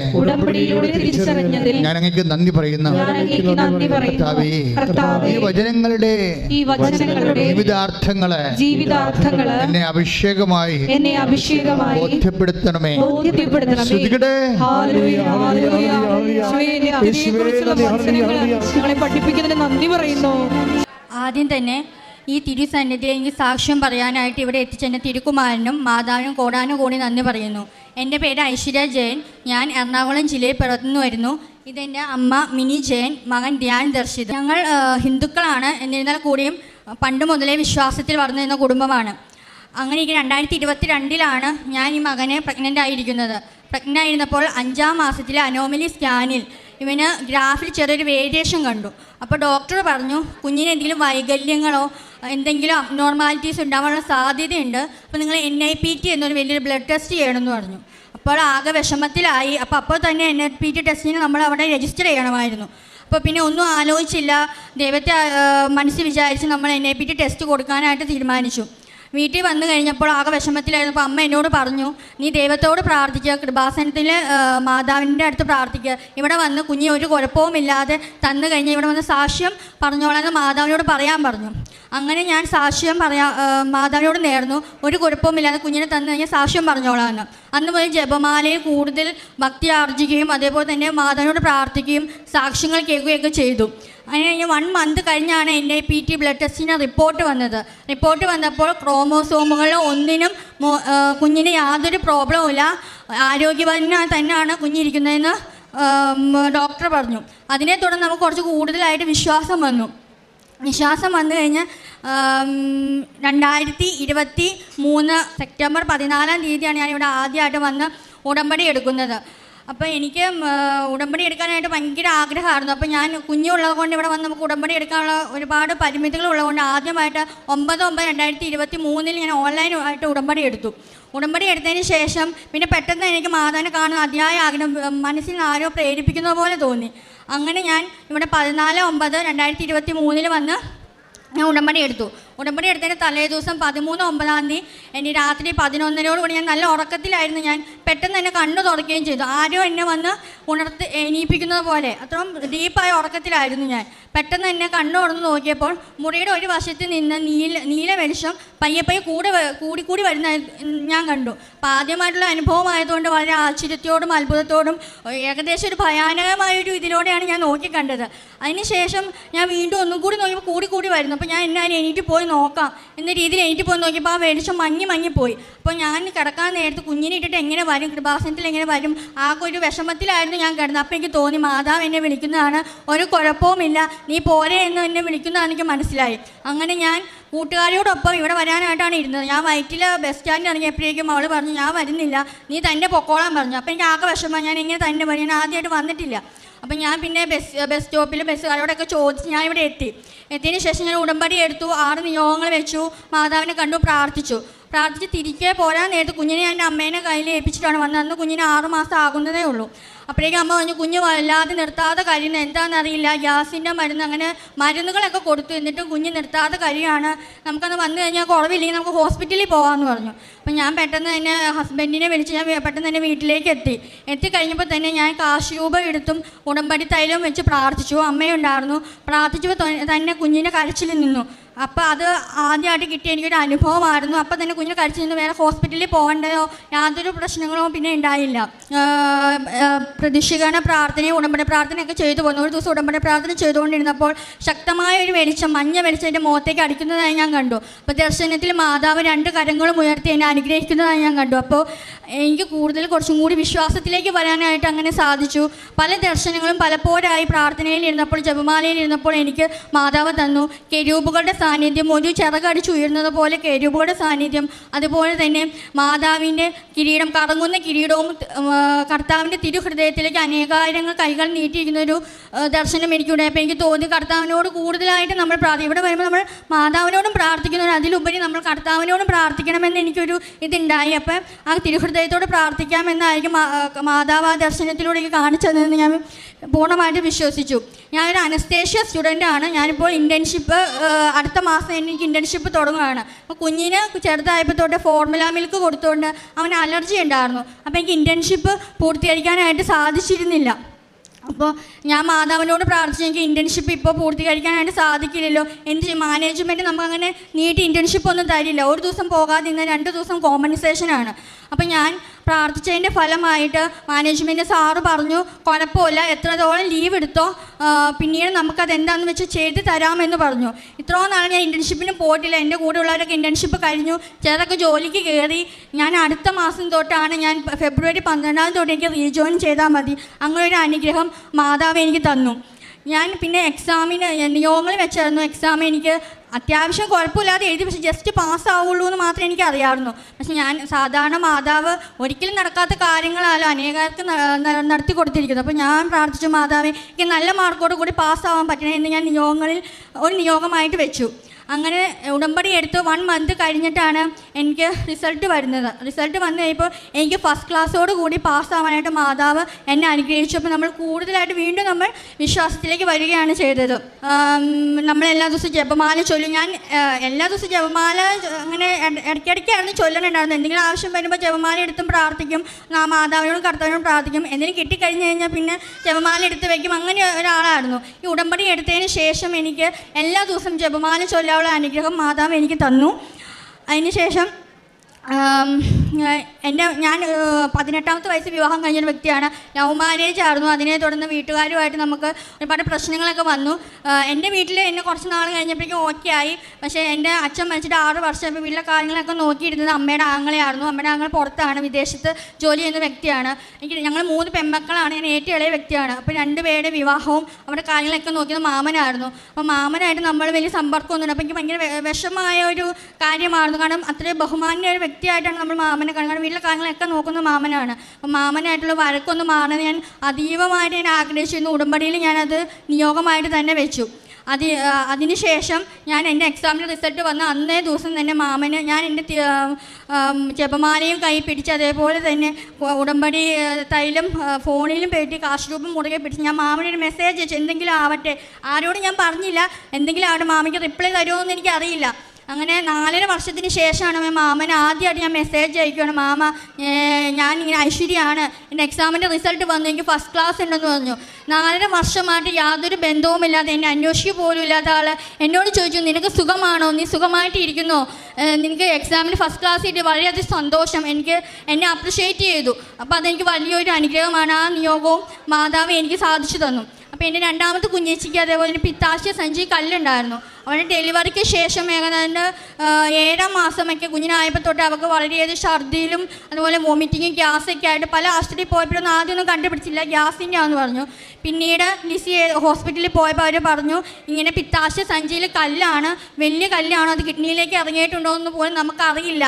ഞാൻ അങ്ങേക്ക് നന്ദി പറയുന്നു. കർത്താവേ, ഈ വചനങ്ങളുടെ ജീവിതാർത്ഥങ്ങളെ എന്നെ അഭിഷേകമായി ബോധ്യപ്പെടുത്തണമേ. ശ്രുതികടെ പഠിപ്പിക്കുന്നതിന് നന്ദി പറയുന്നു. ആദ്യം തന്നെ ഈ തിരുസന്നിധിയിൽ എനിക്ക് സാക്ഷ്യം പറയാനായിട്ട് ഇവിടെ എത്തിച്ചെന്നെ തിരുക്കുമാരനും മാതാവിനും കോടാനുകൂടി നന്ദി പറയുന്നു. എൻ്റെ പേര് ഐശ്വര്യ ജയൻ. ഞാൻ എറണാകുളം ജില്ലയിൽ പിറന്നു വരുന്നു. ഇതെൻ്റെ അമ്മ മിനി ജയൻ, മകൻ ധ്യാൻ ദർശിത്. ഞങ്ങൾ ഹിന്ദുക്കളാണ്. എന്നിരുന്നാൽ കൂടിയും പണ്ട് മുതലേ വിശ്വാസത്തിൽ വളർന്നിരുന്ന കുടുംബമാണ്. അങ്ങനെ 2022 ഞാൻ ഈ മകനെ പ്രഗ്നൻ്റ് ആയിരിക്കുന്നത്. പ്രഗ്നൻ്റ് ആയിരുന്നപ്പോൾ 5ാം മാസത്തിലെ അനോമലി സ്കാനിൽ ഇവന് ഗ്രാഫിൽ ചെറിയൊരു വേരിയേഷൻ കണ്ടു. അപ്പോൾ ഡോക്ടർ പറഞ്ഞു, കുഞ്ഞിന് എന്തെങ്കിലും വൈകല്യങ്ങളോ എന്തെങ്കിലും അബ്നോർമാലിറ്റീസ് ഉണ്ടാവാനുള്ള സാധ്യതയുണ്ട്. അപ്പോൾ നിങ്ങൾ NIPT എന്നൊരു വലിയൊരു ബ്ലഡ് ടെസ്റ്റ് ചെയ്യണമെന്ന് പറഞ്ഞു. അപ്പോൾ ആകെ വിഷമത്തിലായി. അപ്പോൾ തന്നെ NIPT ടെസ്റ്റിന് നമ്മൾ അവിടെ രജിസ്റ്റർ ചെയ്യണമായിരുന്നു. അപ്പോൾ പിന്നെ ഒന്നും ആലോചിച്ചില്ല, ദൈവത്തെ മനസ്സിൽ വിചാരിച്ച് നമ്മൾ NIPT ടെസ്റ്റ് കൊടുക്കാനായിട്ട് തീരുമാനിച്ചു. വീട്ടിൽ വന്നു കഴിഞ്ഞപ്പോൾ ആകെ വിഷമത്തിലായിരുന്നപ്പോൾ അമ്മ എന്നോട് പറഞ്ഞു, നീ ദൈവത്തോട് പ്രാർത്ഥിക്കുക, കൃപാസനത്തിൽ മാതാവിൻ്റെ അടുത്ത് പ്രാർത്ഥിക്കുക, ഇവിടെ വന്ന് കുഞ്ഞ് ഒരു കുഴപ്പവുമില്ലാതെ തന്നു കഴിഞ്ഞാൽ ഇവിടെ വന്ന് സാക്ഷ്യം പറഞ്ഞോളാന്ന് മാതാവിനോട് പറയാൻ പറഞ്ഞു. അങ്ങനെ ഞാൻ സാക്ഷ്യം മാതാവിനോട് നേർന്നു, ഒരു കുഴപ്പവുമില്ലാതെ കുഞ്ഞിനെ തന്നു കഴിഞ്ഞാൽ സാക്ഷ്യം പറഞ്ഞോളാമെന്ന്. അന്ന് മുതൽ ജപമാലയിൽ കൂടുതൽ ഭക്തി ആർജിക്കുകയും അതേപോലെ തന്നെ മാതാവിനോട് പ്രാർത്ഥിക്കുകയും സാക്ഷ്യങ്ങൾ കേൾക്കുകയൊക്കെ ചെയ്തു. അങ്ങനെ കഴിഞ്ഞ് 1 മന്ത് കഴിഞ്ഞാണ് NIPT ബ്ലഡ് ടെസ്റ്റിന് റിപ്പോർട്ട് വന്നത്. റിപ്പോർട്ട് വന്നപ്പോൾ ക്രോമോസോമുകളിൽ ഒന്നിനും കുഞ്ഞിന് യാതൊരു പ്രോബ്ലവും ഇല്ല, ആരോഗ്യവാനായി തന്നെയാണ് കുഞ്ഞിരിക്കുന്നതെന്ന് ഡോക്ടർ പറഞ്ഞു. അതിനെ തുടർന്ന് നമുക്ക് കുറച്ച് കൂടുതലായിട്ട് വിശ്വാസം വന്നു. വിശ്വാസം വന്നു കഴിഞ്ഞ് 2023 സെപ്റ്റംബർ 14 ഞാനിവിടെ ആദ്യമായിട്ട് വന്ന് ഉടമ്പടി എടുക്കുന്നത്. അപ്പോൾ എനിക്ക് ഉടമ്പടി എടുക്കാനായിട്ട് ഭയങ്കര ആഗ്രഹമായിരുന്നു. അപ്പോൾ ഞാൻ കുഞ്ഞുള്ളത് കൊണ്ട് ഇവിടെ വന്ന് നമുക്ക് ഉടമ്പടി എടുക്കാനുള്ള ഒരുപാട് പരിമിതികളുള്ളതുകൊണ്ട് ആദ്യമായിട്ട് 9/9/2023 ഞാൻ ഓൺലൈനായിട്ട് ഉടമ്പടി എടുത്തു. ഉടമ്പടി എടുത്തതിന് ശേഷം പിന്നെ പെട്ടെന്ന് എനിക്ക് മാതാവിനെ കാണുന്ന അതിയായ ആഗ്രഹം, മനസ്സിൽ ആരോ പ്രേരിപ്പിക്കുന്ന പോലെ തോന്നി. അങ്ങനെ ഞാൻ ഇവിടെ 14/9/2023 വന്ന് ഞാൻ ഉടമ്പടി എടുത്തു. ഉടമ്പടി എടുത്തതിന് തലേ ദിവസം 13/9 എൻ്റെ രാത്രി 11:00 ഞാൻ നല്ല ഉറക്കത്തിലായിരുന്നു. ഞാൻ പെട്ടെന്ന് തന്നെ കണ്ണു തുറക്കുകയും ചെയ്തു. ആരോ എന്നെ വന്ന് എണീപ്പിക്കുന്നത് പോലെ അത്രയും ഡീപ്പായ ഉറക്കത്തിലായിരുന്നു ഞാൻ. പെട്ടെന്ന് തന്നെ കണ്ണു തുറന്ന് നോക്കിയപ്പോൾ മുറിയുടെ ഒരു വശത്ത് നിന്ന് നീല വെളിച്ചം പയ്യെ കൂടി വരുന്ന ഞാൻ കണ്ടു. അപ്പോൾ ആദ്യമായിട്ടുള്ള അനുഭവമായതുകൊണ്ട് വളരെ ആശ്ചര്യത്തോടും അത്ഭുതത്തോടും ഏകദേശം ഒരു ഭയാനകമായൊരു ഇതിലൂടെയാണ് ഞാൻ നോക്കിക്കണ്ടത്. അതിനുശേഷം ഞാൻ വീണ്ടും ഒന്നും കൂടി നോക്കിയപ്പോൾ കൂടി വരുന്നു. അപ്പോൾ ഞാൻ എണീറ്റ് പോയി നോക്കാം എന്ന രീതിയിൽ എണീറ്റ് പോയി നോക്കിയപ്പോൾ ആ വെളിച്ചം മങ്ങിപ്പോയി. അപ്പോൾ ഞാൻ കിടക്കാൻ നേരത്ത് കുഞ്ഞിനെ ഇട്ടിട്ട് എങ്ങനെ വരും, കൃപാസനത്തിൽ എങ്ങനെ വരും, ആകെ ഒരു വിഷമത്തിലായിരുന്നു ഞാൻ കിടന്നത്. അപ്പോൾ എനിക്ക് തോന്നി മാതാവ് എന്നെ വിളിക്കുന്നതാണ്, ഒരു കുഴപ്പവുമില്ല, നീ പോരെ എന്ന് എന്നെ വിളിക്കുന്നതാണ് എനിക്ക് മനസ്സിലായി. അങ്ങനെ ഞാൻ കൂട്ടുകാരിയോടൊപ്പം ഇവിടെ വരാനായിട്ടാണ് ഇരുന്നത്. ഞാൻ വൈറ്റിൽ ബസ് സ്റ്റാൻഡിൽ ഇറങ്ങിയപ്പോഴേക്കും അവൾ പറഞ്ഞു ഞാൻ വരുന്നില്ല, നീ തന്നെ പൊക്കോളാൻ പറഞ്ഞു. അപ്പോൾ എനിക്ക് ആകെ വിഷമം, ഞാൻ എങ്ങനെ തന്നെ വരും, ഞാൻ ആദ്യമായിട്ട് വന്നിട്ടില്ല. അപ്പം ഞാൻ പിന്നെ ബസ് സ്റ്റോപ്പിൽ ബസ്സുകാരോടൊക്കെ ചോദിച്ച് ഞാൻ ഇവിടെ എത്തിയതിന് ശേഷം ഞാൻ ഉടമ്പടി എടുത്തു, 6 നിയോഗങ്ങൾ വെച്ചു, മാതാവിനെ കണ്ടു, പ്രാർത്ഥിച്ച് തിരികെ പോരാൻ നേരത്ത് കുഞ്ഞിനെ എൻ്റെ അമ്മേനെ കയ്യിൽ ഏൽപ്പിച്ചിട്ടാണ് വന്നത്. അന്ന് കുഞ്ഞിന് 6 മാസം ആകുന്നതേ ഉള്ളൂ. അപ്പോഴേക്കും അമ്മ പറഞ്ഞു കുഞ്ഞ് വല്ലാതെ നിർത്താതെ കഴിയുന്നത് എന്താണെന്നറിയില്ല, ഗ്യാസിൻ്റെ മരുന്ന് അങ്ങനെ മരുന്നുകളൊക്കെ കൊടുത്തു, എന്നിട്ടും കുഞ്ഞ് നിർത്താതെ കഴിയാണ്, നമുക്കന്ന് വന്നു കഴിഞ്ഞാൽ കുറവില്ലെങ്കിൽ നമുക്ക് ഹോസ്പിറ്റലിൽ പോകാമെന്ന് പറഞ്ഞു. അപ്പം ഞാൻ പെട്ടെന്ന് തന്നെ ഹസ്ബൻഡിനെ വിളിച്ച് ഞാൻ പെട്ടെന്ന് തന്നെ വീട്ടിലേക്ക് എത്തിക്കഴിഞ്ഞപ്പോൾ തന്നെ ഞാൻ കാശ് രൂപ എടുത്തും ഉടമ്പടി തൈലം വെച്ച് പ്രാർത്ഥിച്ചു. അമ്മയുണ്ടായിരുന്നു. പ്രാർത്ഥിച്ചപ്പോൾ തന്നെ കുഞ്ഞിൻ്റെ കരച്ചിൽ നിന്നു. അപ്പോൾ അത് ആദ്യമായിട്ട് കിട്ടിയ എനിക്കൊരു അനുഭവമായിരുന്നു. അപ്പോൾ തന്നെ കുഞ്ഞിനെ കരച്ചിൽ നിന്ന് വേറെ ഹോസ്പിറ്റലിൽ പോകേണ്ടതോ യാതൊരു പ്രശ്നങ്ങളോ പിന്നെ ഉണ്ടായില്ല. പ്രതിഷ്ഠീകരണ പ്രാർത്ഥനയും ഉടമ്പടി പ്രാർത്ഥനയൊക്കെ ചെയ്തു പോകുന്നു. ഒരു ദിവസം ഉടമ്പടി പ്രാർത്ഥന ചെയ്തുകൊണ്ടിരുന്നപ്പോൾ ശക്തമായ ഒരു വെളിച്ചം, മഞ്ഞ വെളിച്ചം എൻ്റെ മുഖത്തേക്ക് അടിക്കുന്നതായി ഞാൻ കണ്ടു. അപ്പോൾ ദർശനത്തിൽ മാതാവ് 2 കരങ്ങളും ഉയർത്തി എന്നെ അനുഗ്രഹിക്കുന്നതായി ഞാൻ കണ്ടു. അപ്പോൾ എനിക്ക് കുറച്ചും കൂടി വിശ്വാസത്തിലേക്ക് വരാനായിട്ട് അങ്ങനെ സാധിച്ചു. പല ദർശനങ്ങളും പലപ്പോഴായി പ്രാർത്ഥനയിൽ ഇരുന്നപ്പോൾ, ജപമാലയിൽ ഇരുന്നപ്പോൾ എനിക്ക് മാതാവ് തന്നു. കെരൂബുകളുടെ സാന്നിധ്യം, ഒരു ചിറകടിച്ച് ഉയർന്നത് പോലെ കെരൂബുകളുടെ സാന്നിധ്യം, അതുപോലെ തന്നെ മാതാവിൻ്റെ കിരീടം, കറങ്ങുന്ന കിരീടവും കർത്താവിൻ്റെ തിരുഹൃദയത്തിലേക്ക് അനേകായിരങ്ങൾ കൈകൾ നീട്ടിയിരിക്കുന്നൊരു ദർശനം എനിക്കുണ്ടായി. അപ്പോൾ എനിക്ക് തോന്നി കർത്താവിനോട് കൂടുതലായിട്ട് നമ്മൾ ഇവിടെ വരുമ്പോൾ നമ്മൾ മാതാവിനോടും പ്രാർത്ഥിക്കുന്നവർ അതിലുപരി നമ്മൾ കർത്താവിനോടും പ്രാർത്ഥിക്കണമെന്ന് എനിക്കൊരു ഇതുണ്ടായി. അപ്പം ആ തിരുഹൃദയത്തോട് പ്രാർത്ഥിക്കാമെന്നായിരിക്കും മാതാവ് ആ ദർശനത്തിലൂടെ കാണിച്ചതെന്ന് ഞാൻ പൂർണ്ണമായിട്ട് വിശ്വസിച്ചു. ഞാനൊരു അനസ്തേഷ്യ സ്റ്റുഡൻ്റാണ്. ഞാനിപ്പോൾ ഇൻറ്റേൺഷിപ്പ് അടുത്ത മാസം എനിക്ക് ഇൻറ്റേൺഷിപ്പ് തുടങ്ങുകയാണ്. അപ്പോൾ കുഞ്ഞിന് ചെറുതായപ്പോൾ തൊട്ട് ഫോർമുല മിൽക്ക് കൊടുത്തുകൊണ്ട് അവന് അലർജി ഉണ്ടായിരുന്നു. അപ്പോൾ എനിക്ക് ഇൻറ്റേൺഷിപ്പ് പൂർത്തീകരിക്കാനായിട്ട് സാധിച്ചിരുന്നില്ല. അപ്പോൾ ഞാൻ മാതാവിനോട് പ്രാർത്ഥിച്ചു, എനിക്ക് ഇൻറ്റേൺഷിപ്പ് ഇപ്പോൾ പൂർത്തീകരിക്കാനായിട്ട് സാധിക്കില്ലല്ലോ, മാനേജ്മെൻറ്റ് നമുക്കങ്ങനെ നീട്ടി ഇൻറ്റേൺഷിപ്പ് ഒന്നും തരില്ല, ഒരു ദിവസം പോകാതെ ഇന്ന് 2 ദിവസം കോമ്പൻസേഷനാണ്. അപ്പം ഞാൻ പ്രാർത്ഥിച്ചതിൻ്റെ ഫലമായിട്ട് മാനേജ്മെൻറ്റ് സാറ് പറഞ്ഞു കുഴപ്പമില്ല, എത്രത്തോളം ലീവ് എടുത്തോ, പിന്നീട് നമുക്കത് എന്താണെന്ന് വെച്ച് ചെയ്ത് തരാമെന്ന് പറഞ്ഞു. ഇത്രയും നാൾ ഞാൻ ഇൻറ്റേൺഷിപ്പിന് പോയിട്ടില്ല. എൻ്റെ കൂടെയുള്ളവരൊക്കെ ഇൻറ്റേൺഷിപ്പ് കഴിഞ്ഞു, ചിലരൊക്കെ ജോലിക്ക് കയറി. ഞാൻ അടുത്ത മാസം തൊട്ടാണ്, ഞാൻ ഫെബ്രുവരി 12 തൊട്ട് എനിക്ക് റീജോയിൻ ചെയ്താൽ മതി. അങ്ങനെ ഒരു അനുഗ്രഹം മാതാവ് എനിക്ക് തന്നു. ഞാൻ പിന്നെ എക്സാമിന് നിയോഗങ്ങൾ വെച്ചായിരുന്നു. എക്സാം എനിക്ക് അത്യാവശ്യം കുഴപ്പമില്ലാതെ എഴുതി, പക്ഷേ ജസ്റ്റ് പാസ്സാവുള്ളൂ എന്ന് മാത്രമേ എനിക്ക് അറിയാമായിരുന്നു. പക്ഷെ ഞാൻ സാധാരണ മാതാവ് ഒരിക്കലും നടക്കാത്ത കാര്യങ്ങളാലും അനേകർക്ക് നടത്തി കൊടുത്തിരിക്കുന്നത്. അപ്പോൾ ഞാൻ പ്രാർത്ഥിച്ചു, മാതാവേ എനിക്ക് നല്ല മാർക്കോട് കൂടി പാസ്സാവാൻ പറ്റണേ എന്ന് ഞാൻ ഒരു നിയോഗമായിട്ട് വെച്ചു. അങ്ങനെ ഉടമ്പടി എടുത്ത് 1 മന്ത് കഴിഞ്ഞിട്ടാണ് എനിക്ക് റിസൾട്ട് വരുന്നത്. റിസൾട്ട് വന്നു കഴിയുമ്പോൾ എനിക്ക് ഫസ്റ്റ് ക്ലാസ്സോട് കൂടി പാസ്സാവാനായിട്ട് മാതാവ് എന്നെ അനുഗ്രഹിച്ചപ്പോൾ നമ്മൾ കൂടുതലായിട്ട് വീണ്ടും നമ്മൾ വിശ്വാസത്തിലേക്ക് വരികയാണ് ചെയ്തത്. നമ്മളെല്ലാ ദിവസവും ജപമാല ചൊല്ലും. ഞാൻ എല്ലാ ദിവസവും ജപമാല അങ്ങനെ ഇടയ്ക്കിടയ്ക്കായിരുന്നു ചൊല്ലണുണ്ടായിരുന്നു. എന്തെങ്കിലും ആവശ്യം വരുമ്പോൾ ജപമാല എടുത്തും പ്രാർത്ഥിക്കും, മാതാവിനോടും കർത്താവിനോടും പ്രാർത്ഥിക്കും. എന്തെങ്കിലും കിട്ടിക്കഴിഞ്ഞ് കഴിഞ്ഞാൽ പിന്നെ ജപമാല എടുത്ത് വയ്ക്കും. അങ്ങനെ ഒരാളായിരുന്നു. ഈ ഉടമ്പടി എടുത്തതിന് ശേഷം എനിക്ക് എല്ലാ ദിവസവും ജപമാല ചൊല്ലാനുള്ള അനുഗ്രഹം മാതാവ് എനിക്ക് തന്നു. അതിനുശേഷം ഞാൻ 18ാമത്തെ വയസ്സ് വിവാഹം കഴിഞ്ഞൊരു വ്യക്തിയാണ്. ലവ് മാരേജ് ആയിരുന്നു. അതിനെ തുടർന്ന് വീട്ടുകാരുമായിട്ട് നമുക്ക് ഒരുപാട് പ്രശ്നങ്ങളൊക്കെ വന്നു. എൻ്റെ വീട്ടിൽ എന്നെ കുറച്ച് നാൾ കഴിഞ്ഞപ്പോഴേക്കും ഓക്കെ ആയി. പക്ഷേ എൻ്റെ അച്ഛൻ മരിച്ചിട്ട് 6 വർഷം ഇപ്പോൾ വീട്ടിലെ കാര്യങ്ങളൊക്കെ നോക്കിയിരുന്നത് അമ്മയുടെ ആങ്ങളെയായിരുന്നു. അമ്മയുടെ ആങ്ങൾ പുറത്താണ്, വിദേശത്ത് ജോലി ചെയ്യുന്ന വ്യക്തിയാണ്. ഞങ്ങൾ 3 പെൺമക്കളാണ്. ഞാൻ ഏറ്റവും ഇളയ വ്യക്തിയാണ്. അപ്പോൾ 2 പേരുടെ വിവാഹവും അവരുടെ കാര്യങ്ങളൊക്കെ നോക്കിയത് മാമനായിരുന്നു. അപ്പോൾ മാമനായിട്ട് നമ്മൾ വലിയ സമ്പർക്കമൊന്നുമില്ല. അപ്പോൾ എനിക്ക് ഭയങ്കര വിഷമമായ ഒരു കാര്യമായിരുന്നു. കാരണം അത്രയും ബഹുമാന്യ ഒരു വ്യക്തിയായിട്ടാണ് നമ്മൾ മാമനെ കാണുക, വീട്ടിലെ കാര്യങ്ങളൊക്കെ നോക്കുന്ന മാമനാണ്. അപ്പം മാമനായിട്ടുള്ള വഴക്കൊന്ന് മാറുന്നത് ഞാൻ അതീവമായിട്ട് ഞാൻ ആഗ്രഹിച്ചിരുന്നു. ഉടമ്പടിയിൽ ഞാനത് നിയോഗമായിട്ട് തന്നെ വെച്ചു. അതിനുശേഷം ഞാൻ എൻ്റെ എക്സാമിൻ്റെ റിസൾട്ട് വന്ന അന്നേ ദിവസം തന്നെ മാമന് ഞാൻ എൻ്റെ ജപമാലയും കൈ പിടിച്ച്, അതേപോലെ തന്നെ ഉടമ്പടി തൈലം ഫോണിലും പേട്ടി കാശ് രൂപം മുറുകെ പിടിച്ച് ഞാൻ മാമനൊരു മെസ്സേജ് അയച്ചു. എന്തെങ്കിലും ആവട്ടെ, ആരോടും ഞാൻ പറഞ്ഞില്ല, എന്തെങ്കിലും ആവട്ടെ, മാമയ്ക്ക് റിപ്ലൈ തരുമോ എന്ന് എനിക്കറിയില്ല. അങ്ങനെ 4.5 വർഷത്തിന് ശേഷമാണ് മാമന് ആദ്യമായിട്ട് ഞാൻ മെസ്സേജ് അയക്കുകയാണ്. മാമ, ഞാനിങ്ങനെ ഐശ്വര്യയാണ്, എൻ്റെ എക്സാമിൻ്റെ റിസൾട്ട് വന്നു, എനിക്ക് ഫസ്റ്റ് ക്ലാസ് ഉണ്ടെന്ന് പറഞ്ഞു. 4.5 വർഷമായിട്ട് യാതൊരു ബന്ധവുമില്ലാതെ, എന്നെ അന്വേഷിക്കുക പോലും ഇല്ലാത്ത ആൾ എന്നോട് ചോദിച്ചു, നിനക്ക് സുഖമാണോ, നീ സുഖമായിട്ട് ഇരിക്കുന്നോ, നിനക്ക് എക്സാമിന് ഫസ്റ്റ് ക്ലാസ് കിട്ടി, വളരെയധികം സന്തോഷം, എന്നെ അപ്രിഷ്യേറ്റ് ചെയ്തു. അപ്പോൾ അതെനിക്ക് വലിയൊരു അനുഗ്രഹമാണ്. ആ നിയോഗവും മാതാവ് എനിക്ക് സാധിച്ചു തന്നു. അപ്പോൾ എൻ്റെ രണ്ടാമത്തെ കുഞ്ഞേച്ചിക്ക് അതേപോലെ പിത്താശയ സഞ്ചി കല്ലുണ്ടായിരുന്നു. അവളുടെ ഡെലിവറിക്ക് ശേഷം ഏകദേശം 7-ാം മാസമൊക്കെ കുഞ്ഞിനായപ്പോൾ തൊട്ട് അവൾക്ക് വളരെയധികം ഛർദിയിലും അതുപോലെ വോമിറ്റിങ്ങും ഗ്യാസൊക്കെ ആയിട്ട് പല ആശുപത്രിയിൽ പോയപ്പോഴൊന്നും ആദ്യമൊന്നും കണ്ടുപിടിച്ചില്ല, ഗ്യാസിൻ്റെ ആണെന്ന് പറഞ്ഞു. പിന്നീട് ലിസി ഹോസ്പിറ്റലിൽ പോയപ്പോൾ അവർ പറഞ്ഞു, ഇങ്ങനെ പിത്താശയ സഞ്ചിയിൽ കല്ലാണ്, വലിയ കല്ലാണ്, അത് കിഡ്നിയിലേക്ക് ഇറങ്ങിയിട്ടുണ്ടോ എന്ന് പോലും നമുക്കറിയില്ല,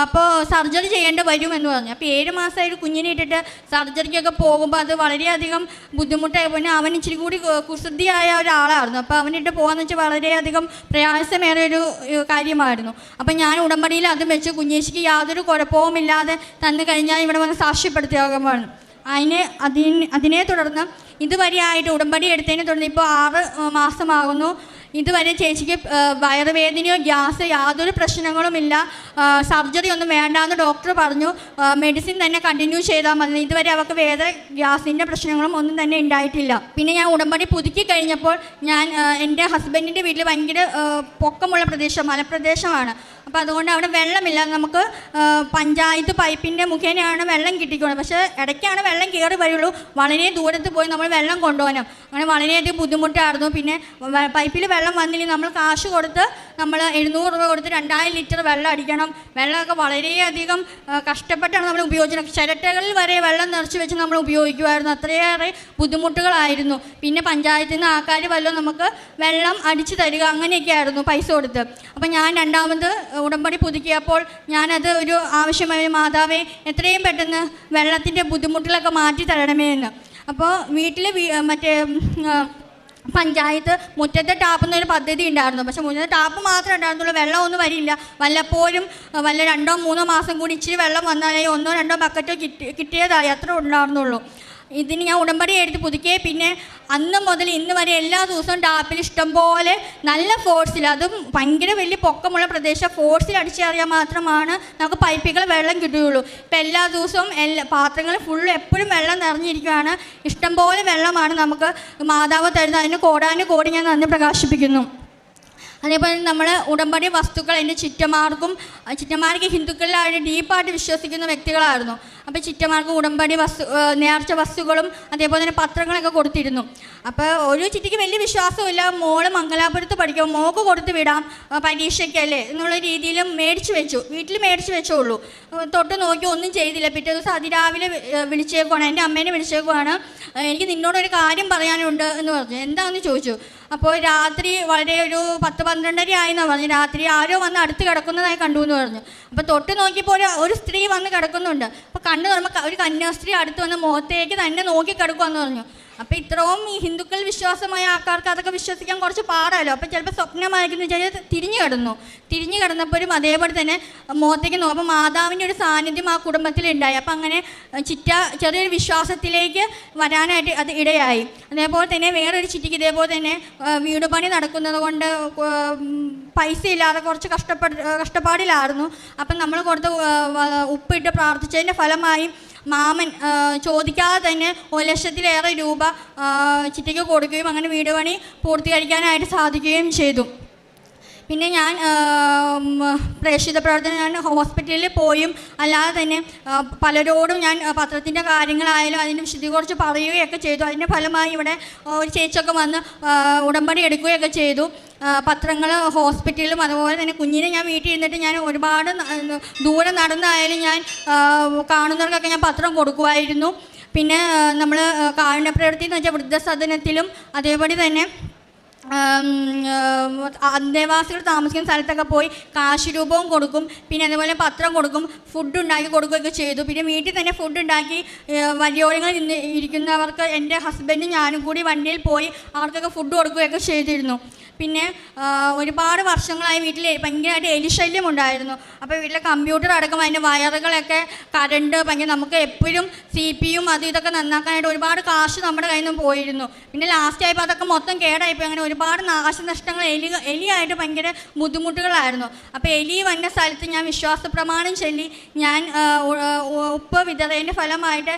അപ്പോൾ സർജറി ചെയ്യേണ്ടി വരുമെന്ന് പറഞ്ഞു. അപ്പോൾ 7 മാസമായിട്ട് കുഞ്ഞിനെ ഇട്ടിട്ട് സർജറിക്കൊക്കെ പോകുമ്പോൾ അത് വളരെയധികം ബുദ്ധിമുട്ടായി. പിന്നെ അവൻ ഇച്ചിരി കൂടി കുസൃതിയായ ഒരാളായിരുന്നു. അപ്പോൾ അവനിട്ട് പോകാമെന്ന് വെച്ചാൽ വളരെയധികം പ്രയാസമേറിയൊരു കാര്യമായിരുന്നു. അപ്പം ഞാൻ ഉടമ്പടിയിൽ അത് വെച്ച് കുഞ്ഞേച്ചിക്ക് യാതൊരു കുഴപ്പവുമില്ലാതെ തന്നു കഴിഞ്ഞാൽ ഇവിടെ വന്ന് സാക്ഷ്യപ്പെടുത്തിയാകുമ്പോൾ അതിനെ തുടർന്ന് ഇതുവരെയായിട്ട് ഉടമ്പടി എടുത്തതിനെ തുടർന്ന് ഇപ്പോൾ 6 മാസമാകുന്നു. ഇതുവരെ ചേച്ചിക്ക് വയറുവേദനയോ ഗ്യാസ് യാതൊരു പ്രശ്നങ്ങളുമില്ല, സർജറി ഒന്നും വേണ്ടാന്ന് ഡോക്ടർ പറഞ്ഞു, മെഡിസിൻ തന്നെ കണ്ടിന്യൂ ചെയ്താൽ മതി. ഇതുവരെ അവർക്ക് വേറെ ഗ്യാസിൻ്റെ പ്രശ്നങ്ങളും ഒന്നും തന്നെ ഉണ്ടായിട്ടില്ല. പിന്നെ ഞാൻ ഉടമ്പടി പുതുക്കി കഴിഞ്ഞപ്പോൾ ഞാൻ എൻ്റെ ഹസ്ബൻഡിൻ്റെ വീട്ടിൽ ഭയങ്കര പൊക്കമുള്ള പ്രദേശം, മലപ്രദേശമാണ്. അപ്പോൾ അതുകൊണ്ട് അവിടെ വെള്ളമില്ല. നമുക്ക് പഞ്ചായത്ത് പൈപ്പിൻ്റെ മുഖേനയാണ് വെള്ളം കിട്ടിക്കുന്നത്. പക്ഷേ ഇടയ്ക്കാണ് വെള്ളം കയറി വരുള്ളൂ. വളരെ ദൂരത്ത് പോയി നമ്മൾ വെള്ളം കൊണ്ടുപോകണം. അങ്ങനെ വളരെയധികം ബുദ്ധിമുട്ടായിരുന്നു. പിന്നെ പൈപ്പിൽ വെള്ളം വന്നില്ലെങ്കിൽ നമ്മൾ കാശ് കൊടുത്ത് നമ്മൾ 700 രൂപ കൊടുത്ത് 2000 ലിറ്റർ വെള്ളം അടിക്കണം. വെള്ളമൊക്കെ വളരെയധികം കഷ്ടപ്പെട്ടാണ് നമ്മൾ ഉപയോഗിക്കുന്നത്. ചിരട്ടകളിൽ വരെ വെള്ളം നിറച്ച് വെച്ച് നമ്മൾ ഉപയോഗിക്കുമായിരുന്നു. അത്രയേറെ ബുദ്ധിമുട്ടുകളായിരുന്നു. പിന്നെ പഞ്ചായത്തിൽ നിന്ന് ആൾക്കാർ വല്ലതും നമുക്ക് വെള്ളം അടിച്ചു തരിക, അങ്ങനെയൊക്കെ ആയിരുന്നു പൈസ കൊടുത്ത്. അപ്പം ഞാൻ രണ്ടാമത് ഉടമ്പടി പുതുക്കിയപ്പോൾ ഞാനത് ഒരു ആവശ്യമായ, മാതാവേ എത്രയും പെട്ടെന്ന് വെള്ളത്തിൻ്റെ ബുദ്ധിമുട്ടുകളൊക്കെ മാറ്റി തരണമേ എന്ന്. അപ്പോൾ വീട്ടിൽ മറ്റേ പഞ്ചായത്ത് മുറ്റത്തെ ടാപ്പ് എന്നൊരു പദ്ധതി ഉണ്ടായിരുന്നു. പക്ഷേ മുറ്റത്തെ ടാപ്പ് മാത്രമേ ഉണ്ടായിരുന്നുള്ളൂ, വെള്ളമൊന്നും വരില്ല. വല്ലപ്പോഴും വല്ല 2-3 മാസം കൂടി ഇച്ചിരി വെള്ളം വന്നാലേ 1-2 ബക്കറ്റോ കിട്ടിയതായി അത്ര ഉണ്ടായിരുന്നുള്ളൂ. ഇതിന് ഞാൻ ഉടമ്പടി എടുത്ത് പുതുക്കിയേ. പിന്നെ അന്ന് മുതൽ ഇന്ന് വരെ എല്ലാ ദിവസവും ടാപ്പിൽ ഇഷ്ടംപോലെ നല്ല ഫോഴ്സിൽ, അതും ഭയങ്കര വലിയ പൊക്കമുള്ള പ്രദേശം, ഫോഴ്സിൽ അടിച്ചേറിയാൽ മാത്രമാണ് നമുക്ക് പൈപ്പുകൾ വെള്ളം കിട്ടുകയുള്ളൂ. ഇപ്പം എല്ലാ ദിവസവും പാത്രങ്ങൾ ഫുള്ള് എപ്പോഴും വെള്ളം നിറഞ്ഞിരിക്കുകയാണ്. ഇഷ്ടംപോലെ വെള്ളമാണ് നമുക്ക് മാതാവ് തരുന്നത്. അതിന് കോടാനുകോടി ഞാൻ നന്ദി പ്രകാശിപ്പിക്കുന്നു. അതേപോലെ നമ്മൾ ഉടമ്പടി വസ്തുക്കൾ എൻ്റെ ചിറ്റമാർക്ക് ഹിന്ദുക്കളിൽ ഡീപ്പായിട്ട് വിശ്വസിക്കുന്ന വ്യക്തികളായിരുന്നു. അപ്പോൾ ചിറ്റമാർക്ക് ഉടമ്പടി നേർച്ച വസ്തുക്കളും അതേപോലെ തന്നെ പത്രങ്ങളൊക്കെ കൊടുത്തിരുന്നു. അപ്പോൾ ഒരു ചിറ്റിക്ക് വലിയ വിശ്വാസമില്ല, മോള് മംഗലാപുരത്ത് പഠിക്കും, മോൾക്ക് കൊടുത്ത് വിടാം പരീക്ഷയ്ക്കല്ലേ എന്നുള്ള രീതിയിലും വീട്ടിൽ മേടിച്ച് വെച്ചോളൂ. തൊട്ട് നോക്കി ഒന്നും ചെയ്തില്ല. പിറ്റേ ദിവസം അതിരാവിലെ വിളിച്ചേക്കുവാണ്, എൻ്റെ അമ്മേനെ വിളിച്ചേക്കുവാണ്, എനിക്ക് നിന്നോടൊരു കാര്യം പറയാനുണ്ട് എന്ന് പറഞ്ഞു. എന്താണെന്ന് ചോദിച്ചു. അപ്പോൾ രാത്രി വളരെ ഒരു 10-12 ആയെന്നാണ് പറഞ്ഞു. രാത്രി ആരോ വന്ന് അടുത്ത് കിടക്കുന്നതായി കണ്ടു എന്ന് പറഞ്ഞു. അപ്പോൾ തൊട്ട് നോക്കിയപ്പോൾ ഒരു സ്ത്രീ വന്ന് കിടക്കുന്നുണ്ട്. അപ്പോൾ കണ്ണു തുറമ്പോൾ ഒരു കന്യാസ്ത്രീ അടുത്ത് വന്ന് മുഖത്തേക്ക് തന്നെ നോക്കി കിടക്കുമെന്ന് പറഞ്ഞു. അപ്പോൾ ഇത്രയും ഈ ഹിന്ദുക്കൾ വിശ്വാസമായ ആൾക്കാർക്ക് അതൊക്കെ വിശ്വസിക്കാൻ കുറച്ച് പാടാലോ. അപ്പോൾ ചിലപ്പോൾ സ്വപ്നമായിരിക്കുന്നു വെച്ചാൽ തിരിഞ്ഞു കിടന്നപ്പോഴും അതേപോലെ തന്നെ മുഖത്തേക്ക് നോക്കുമ്പോൾ മാതാവിൻ്റെ ഒരു സാന്നിധ്യം ആ കുടുംബത്തിലുണ്ടായി. അപ്പം അങ്ങനെ ചെറിയൊരു വിശ്വാസത്തിലേക്ക് വരാനായിട്ട് അത് ഇടയായി. അതേപോലെ തന്നെ വേറൊരു ചിറ്റിക്ക് ഇതേപോലെ തന്നെ വീട് പണി നടക്കുന്നത് കൊണ്ട് പൈസ ഇല്ലാതെ കുറച്ച് കഷ്ടപ്പാടിലായിരുന്നു. അപ്പം നമ്മൾ കൊടുത്ത് ഉപ്പിട്ട് പ്രാർത്ഥിച്ചതിൻ്റെ ഫലമായി മാമൻ ചോദിക്കാതെ തന്നെ 1 ലക്ഷത്തിലേറെ രൂപ ചിറ്റയ്ക്ക് കൊടുക്കുകയും അങ്ങനെ വീട് പണി പൂർത്തീകരിക്കാനായിട്ട് സാധിക്കുകയും ചെയ്തു. പിന്നെ ഞാൻ പ്രേക്ഷിത പ്രവർത്തനം ഞാൻ ഹോസ്പിറ്റലിൽ പോയും അല്ലാതെ തന്നെ പലരോടും ഞാൻ പത്രത്തിൻ്റെ കാര്യങ്ങളായാലും അതിൻ്റെ വിശദീകരിച്ച് പറയുകയൊക്കെ ചെയ്തു. അതിൻ്റെ ഫലമായി ഇവിടെ ഒരു ചേച്ചിയൊക്കെ വന്ന് ഉടമ്പടി എടുക്കുകയൊക്കെ ചെയ്തു. പത്രങ്ങൾ ഹോസ്പിറ്റലിലും അതുപോലെ തന്നെ കുഞ്ഞിനെ ഞാൻ വീട്ടിൽ ഇരുന്നിട്ട് ഞാൻ ഒരുപാട് ദൂരം നടന്നായാലും ഞാൻ കാണുന്നവർക്കൊക്കെ ഞാൻ പത്രം കൊടുക്കുമായിരുന്നു. പിന്നെ നമ്മൾ കാരുണ്യ പ്രവൃത്തി എന്ന് വെച്ചാൽ വൃദ്ധസദനത്തിലും അതേപോലെ തന്നെ അന്തേവാസികൾ താമസിക്കുന്ന സ്ഥലത്തൊക്കെ പോയി കാശ് രൂപവും കൊടുക്കും, പിന്നെ അതുപോലെ പത്രം കൊടുക്കും, ഫുഡ് ഉണ്ടാക്കി കൊടുക്കുകയൊക്കെ ചെയ്തു. പിന്നെ വീട്ടിൽ തന്നെ ഫുഡ് ഉണ്ടാക്കി വഴിയോരങ്ങളിൽ ഇരിക്കുന്നവർക്ക് എൻ്റെ ഹസ്ബൻഡും ഞാനും കൂടി വണ്ടിയിൽ പോയി അവർക്കൊക്കെ ഫുഡ് കൊടുക്കുകയൊക്കെ ചെയ്തിരുന്നു. പിന്നെ ഒരുപാട് വർഷങ്ങളായി വീട്ടിൽ ഭയങ്കരമായിട്ട് എലിശല്യം ഉണ്ടായിരുന്നു. അപ്പോൾ വീട്ടിലെ കമ്പ്യൂട്ടർ അടക്കം അതിൻ്റെ വയറുകളൊക്കെ കറണ്ട് ഭയങ്കര, നമുക്ക് എപ്പോഴും CPU അത് ഇതൊക്കെ നന്നാക്കാനായിട്ട് ഒരുപാട് കാശ് നമ്മുടെ കയ്യിൽ നിന്ന് പോയിരുന്നു. പിന്നെ ലാസ്റ്റ് ആയപ്പോൾ അതൊക്കെ മൊത്തം കേടായിപ്പോയി. അങ്ങനെ ഒരുപാട് നാശനഷ്ടങ്ങൾ എലിയായിട്ട് ഭയങ്കര ബുദ്ധിമുട്ടുകളായിരുന്നു. അപ്പോൾ എലി വന്ന സ്ഥലത്ത് ഞാൻ വിശ്വാസ പ്രമാണം ചൊല്ലി ഞാൻ ഉപ്പ് വിതറിയതിൻ്റെ ഫലമായിട്ട്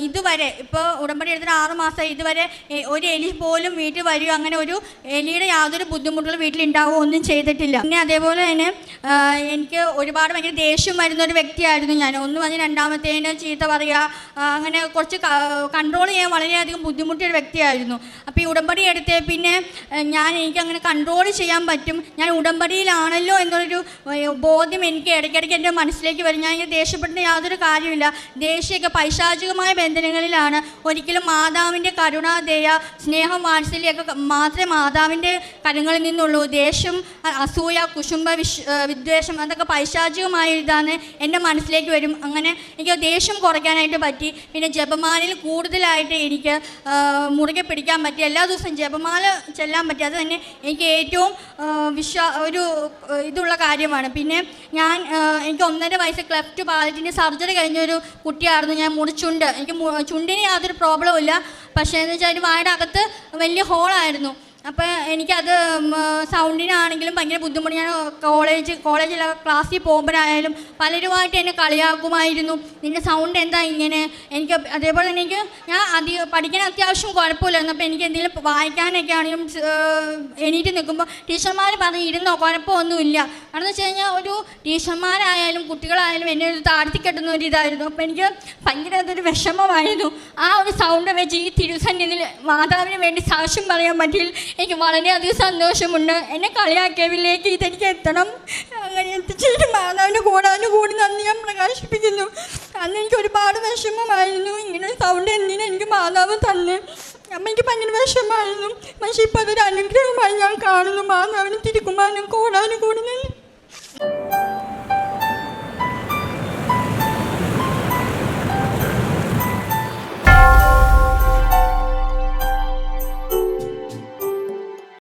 ഇതുവരെ ഇപ്പോൾ ഉടമ്പടി എടുത്തിട്ട് 6 മാസമായി, ഇതുവരെ ഒരു എലി പോലും വീട്ടിൽ വരികയോ അങ്ങനെ ഒരു എലിയുടെ യാതൊരു ബുദ്ധിമുട്ടുകളും വീട്ടിലുണ്ടാവുകയോ ഒന്നും ചെയ്തിട്ടില്ല. പിന്നെ അതേപോലെ തന്നെ എനിക്ക് ഒരുപാട് ഭയങ്കര ദേഷ്യം വരുന്ന ഒരു വ്യക്തിയായിരുന്നു ഞാൻ. ഒന്ന് പറഞ്ഞ് രണ്ടാമത്തേന് ചീത്ത പറയുക, അങ്ങനെ കുറച്ച് കൺട്രോൾ ചെയ്യാൻ വളരെയധികം ബുദ്ധിമുട്ടിയൊരു വ്യക്തിയായിരുന്നു. അപ്പോൾ ഈ ഉടമ്പടി എടുത്തേ പിന്നെ എനിക്കങ്ങനെ കൺട്രോൾ ചെയ്യാൻ പറ്റും, ഞാൻ ഉടമ്പടിയിലാണല്ലോ എന്നൊരു ബോധ്യം എനിക്ക് ഇടയ്ക്കിടയ്ക്ക് എൻ്റെ മനസ്സിലേക്ക് വരും. ഞാൻ ഇങ്ങനെ ദേഷ്യപ്പെടുന്ന യാതൊരു കാര്യമില്ല. ദേഷ്യമൊക്കെ പൈശാചികമായ ബന്ധനങ്ങളിലാണ്. ഒരിക്കലും മാതാവിൻ്റെ കരുണ, ദയ, സ്നേഹം, വാത്സല്യമൊക്കെ മാത്രമേ മാതാവിൻ്റെ കരങ്ങളിൽ നിന്നുള്ളൂ. ദേഷ്യം, അസൂയ, കുശുംബ, വിദ്വേഷം അതൊക്കെ പൈശാചികമായ ഇതാണ് എൻ്റെ മനസ്സിലേക്ക് വരും. അങ്ങനെ എനിക്ക് ദേഷ്യം കുറയ്ക്കാനായിട്ട് പറ്റി. പിന്നെ ജപമാലയിൽ കൂടുതലായിട്ട് എനിക്ക് മുറുകെ പിടിക്കാൻ പറ്റി. എല്ലാ ദിവസവും ജപമാല ചെല്ലാൻ പറ്റി. അത് തന്നെ എനിക്ക് ഏറ്റവും ഒരു ഇതുള്ള കാര്യമാണ്. പിന്നെ എനിക്ക് 1.5 വയസ്സ് ക്ലെഫ്റ്റ് പാലറ്റിൻ്റെ സർജറി കഴിഞ്ഞൊരു കുട്ടിയായിരുന്നു ഞാൻ. മുറിച്ചുണ്ട്, എനിക്ക് ചുണ്ടിന് യാതൊരു പ്രോബ്ലവും ഇല്ല. പക്ഷേ എന്ന് വെച്ചാൽ അതിന് വായുടെ അകത്ത് വലിയ ഹോളായിരുന്നു. അപ്പോൾ എനിക്കത് സൗണ്ടിനാണെങ്കിലും ഭയങ്കര ബുദ്ധിമുട്ട്. ഞാൻ കോളേജിൽ ക്ലാസ്സിൽ പോകുമ്പോഴായാലും പലരുമായിട്ട് എന്നെ കളിയാക്കുമായിരുന്നു, നിൻ്റെ സൗണ്ട് എന്താ ഇങ്ങനെ. എനിക്ക് അതേപോലെ തന്നെ ഞാൻ പഠിക്കാൻ അത്യാവശ്യം കുഴപ്പമില്ലായിരുന്നു. അപ്പോൾ എനിക്ക് എന്തെങ്കിലും വായിക്കാനൊക്കെ ആണെങ്കിലും എണീറ്റ് നിൽക്കുമ്പോൾ ടീച്ചർമാർ പറഞ്ഞ് ഇരുന്നോ, കുഴപ്പമൊന്നുമില്ല. കാരണം എന്ന് വെച്ച് കഴിഞ്ഞാൽ ഒരു ടീച്ചർമാരായാലും കുട്ടികളായാലും എന്നെ ഒരു താഴ്ത്തി കെട്ടുന്ന ഒരു ഇതായിരുന്നു. അപ്പോൾ എനിക്ക് ഭയങ്കര അതൊരു വിഷമമായിരുന്നു. ആ ഒരു സൗണ്ട് വെച്ച് ഈ തിരുസന്നിധിയിൽ മാതാവിന് വേണ്ടി സാക്ഷ്യം പറയാൻ പറ്റിയിൽ എനിക്ക് വളരെയധികം സന്തോഷമുണ്ട്. എന്നെ കളിയാക്കിയവരിലേക്ക് ഇതെനിക്ക് എത്തണം. അങ്ങനെ എത്തിച്ചിട്ട് മാതാവിൻ്റെ കൂടി നന്ദി ഞാൻ പ്രകാശിപ്പിക്കുന്നു. അന്ന് എനിക്ക് ഒരുപാട് വിഷമമായിരുന്നു. ഇങ്ങനെ സൗണ്ട് എന്തിനും എനിക്ക് മാതാവ് തന്നെ. അപ്പം എനിക്ക് ഭയങ്കര വിഷമമായിരുന്നു. പക്ഷേ ഇപ്പോൾ അതൊരു അനുഗ്രഹമായി ഞാൻ കാണുന്നു. മാതാവിന് തിരുക്കുമാരനും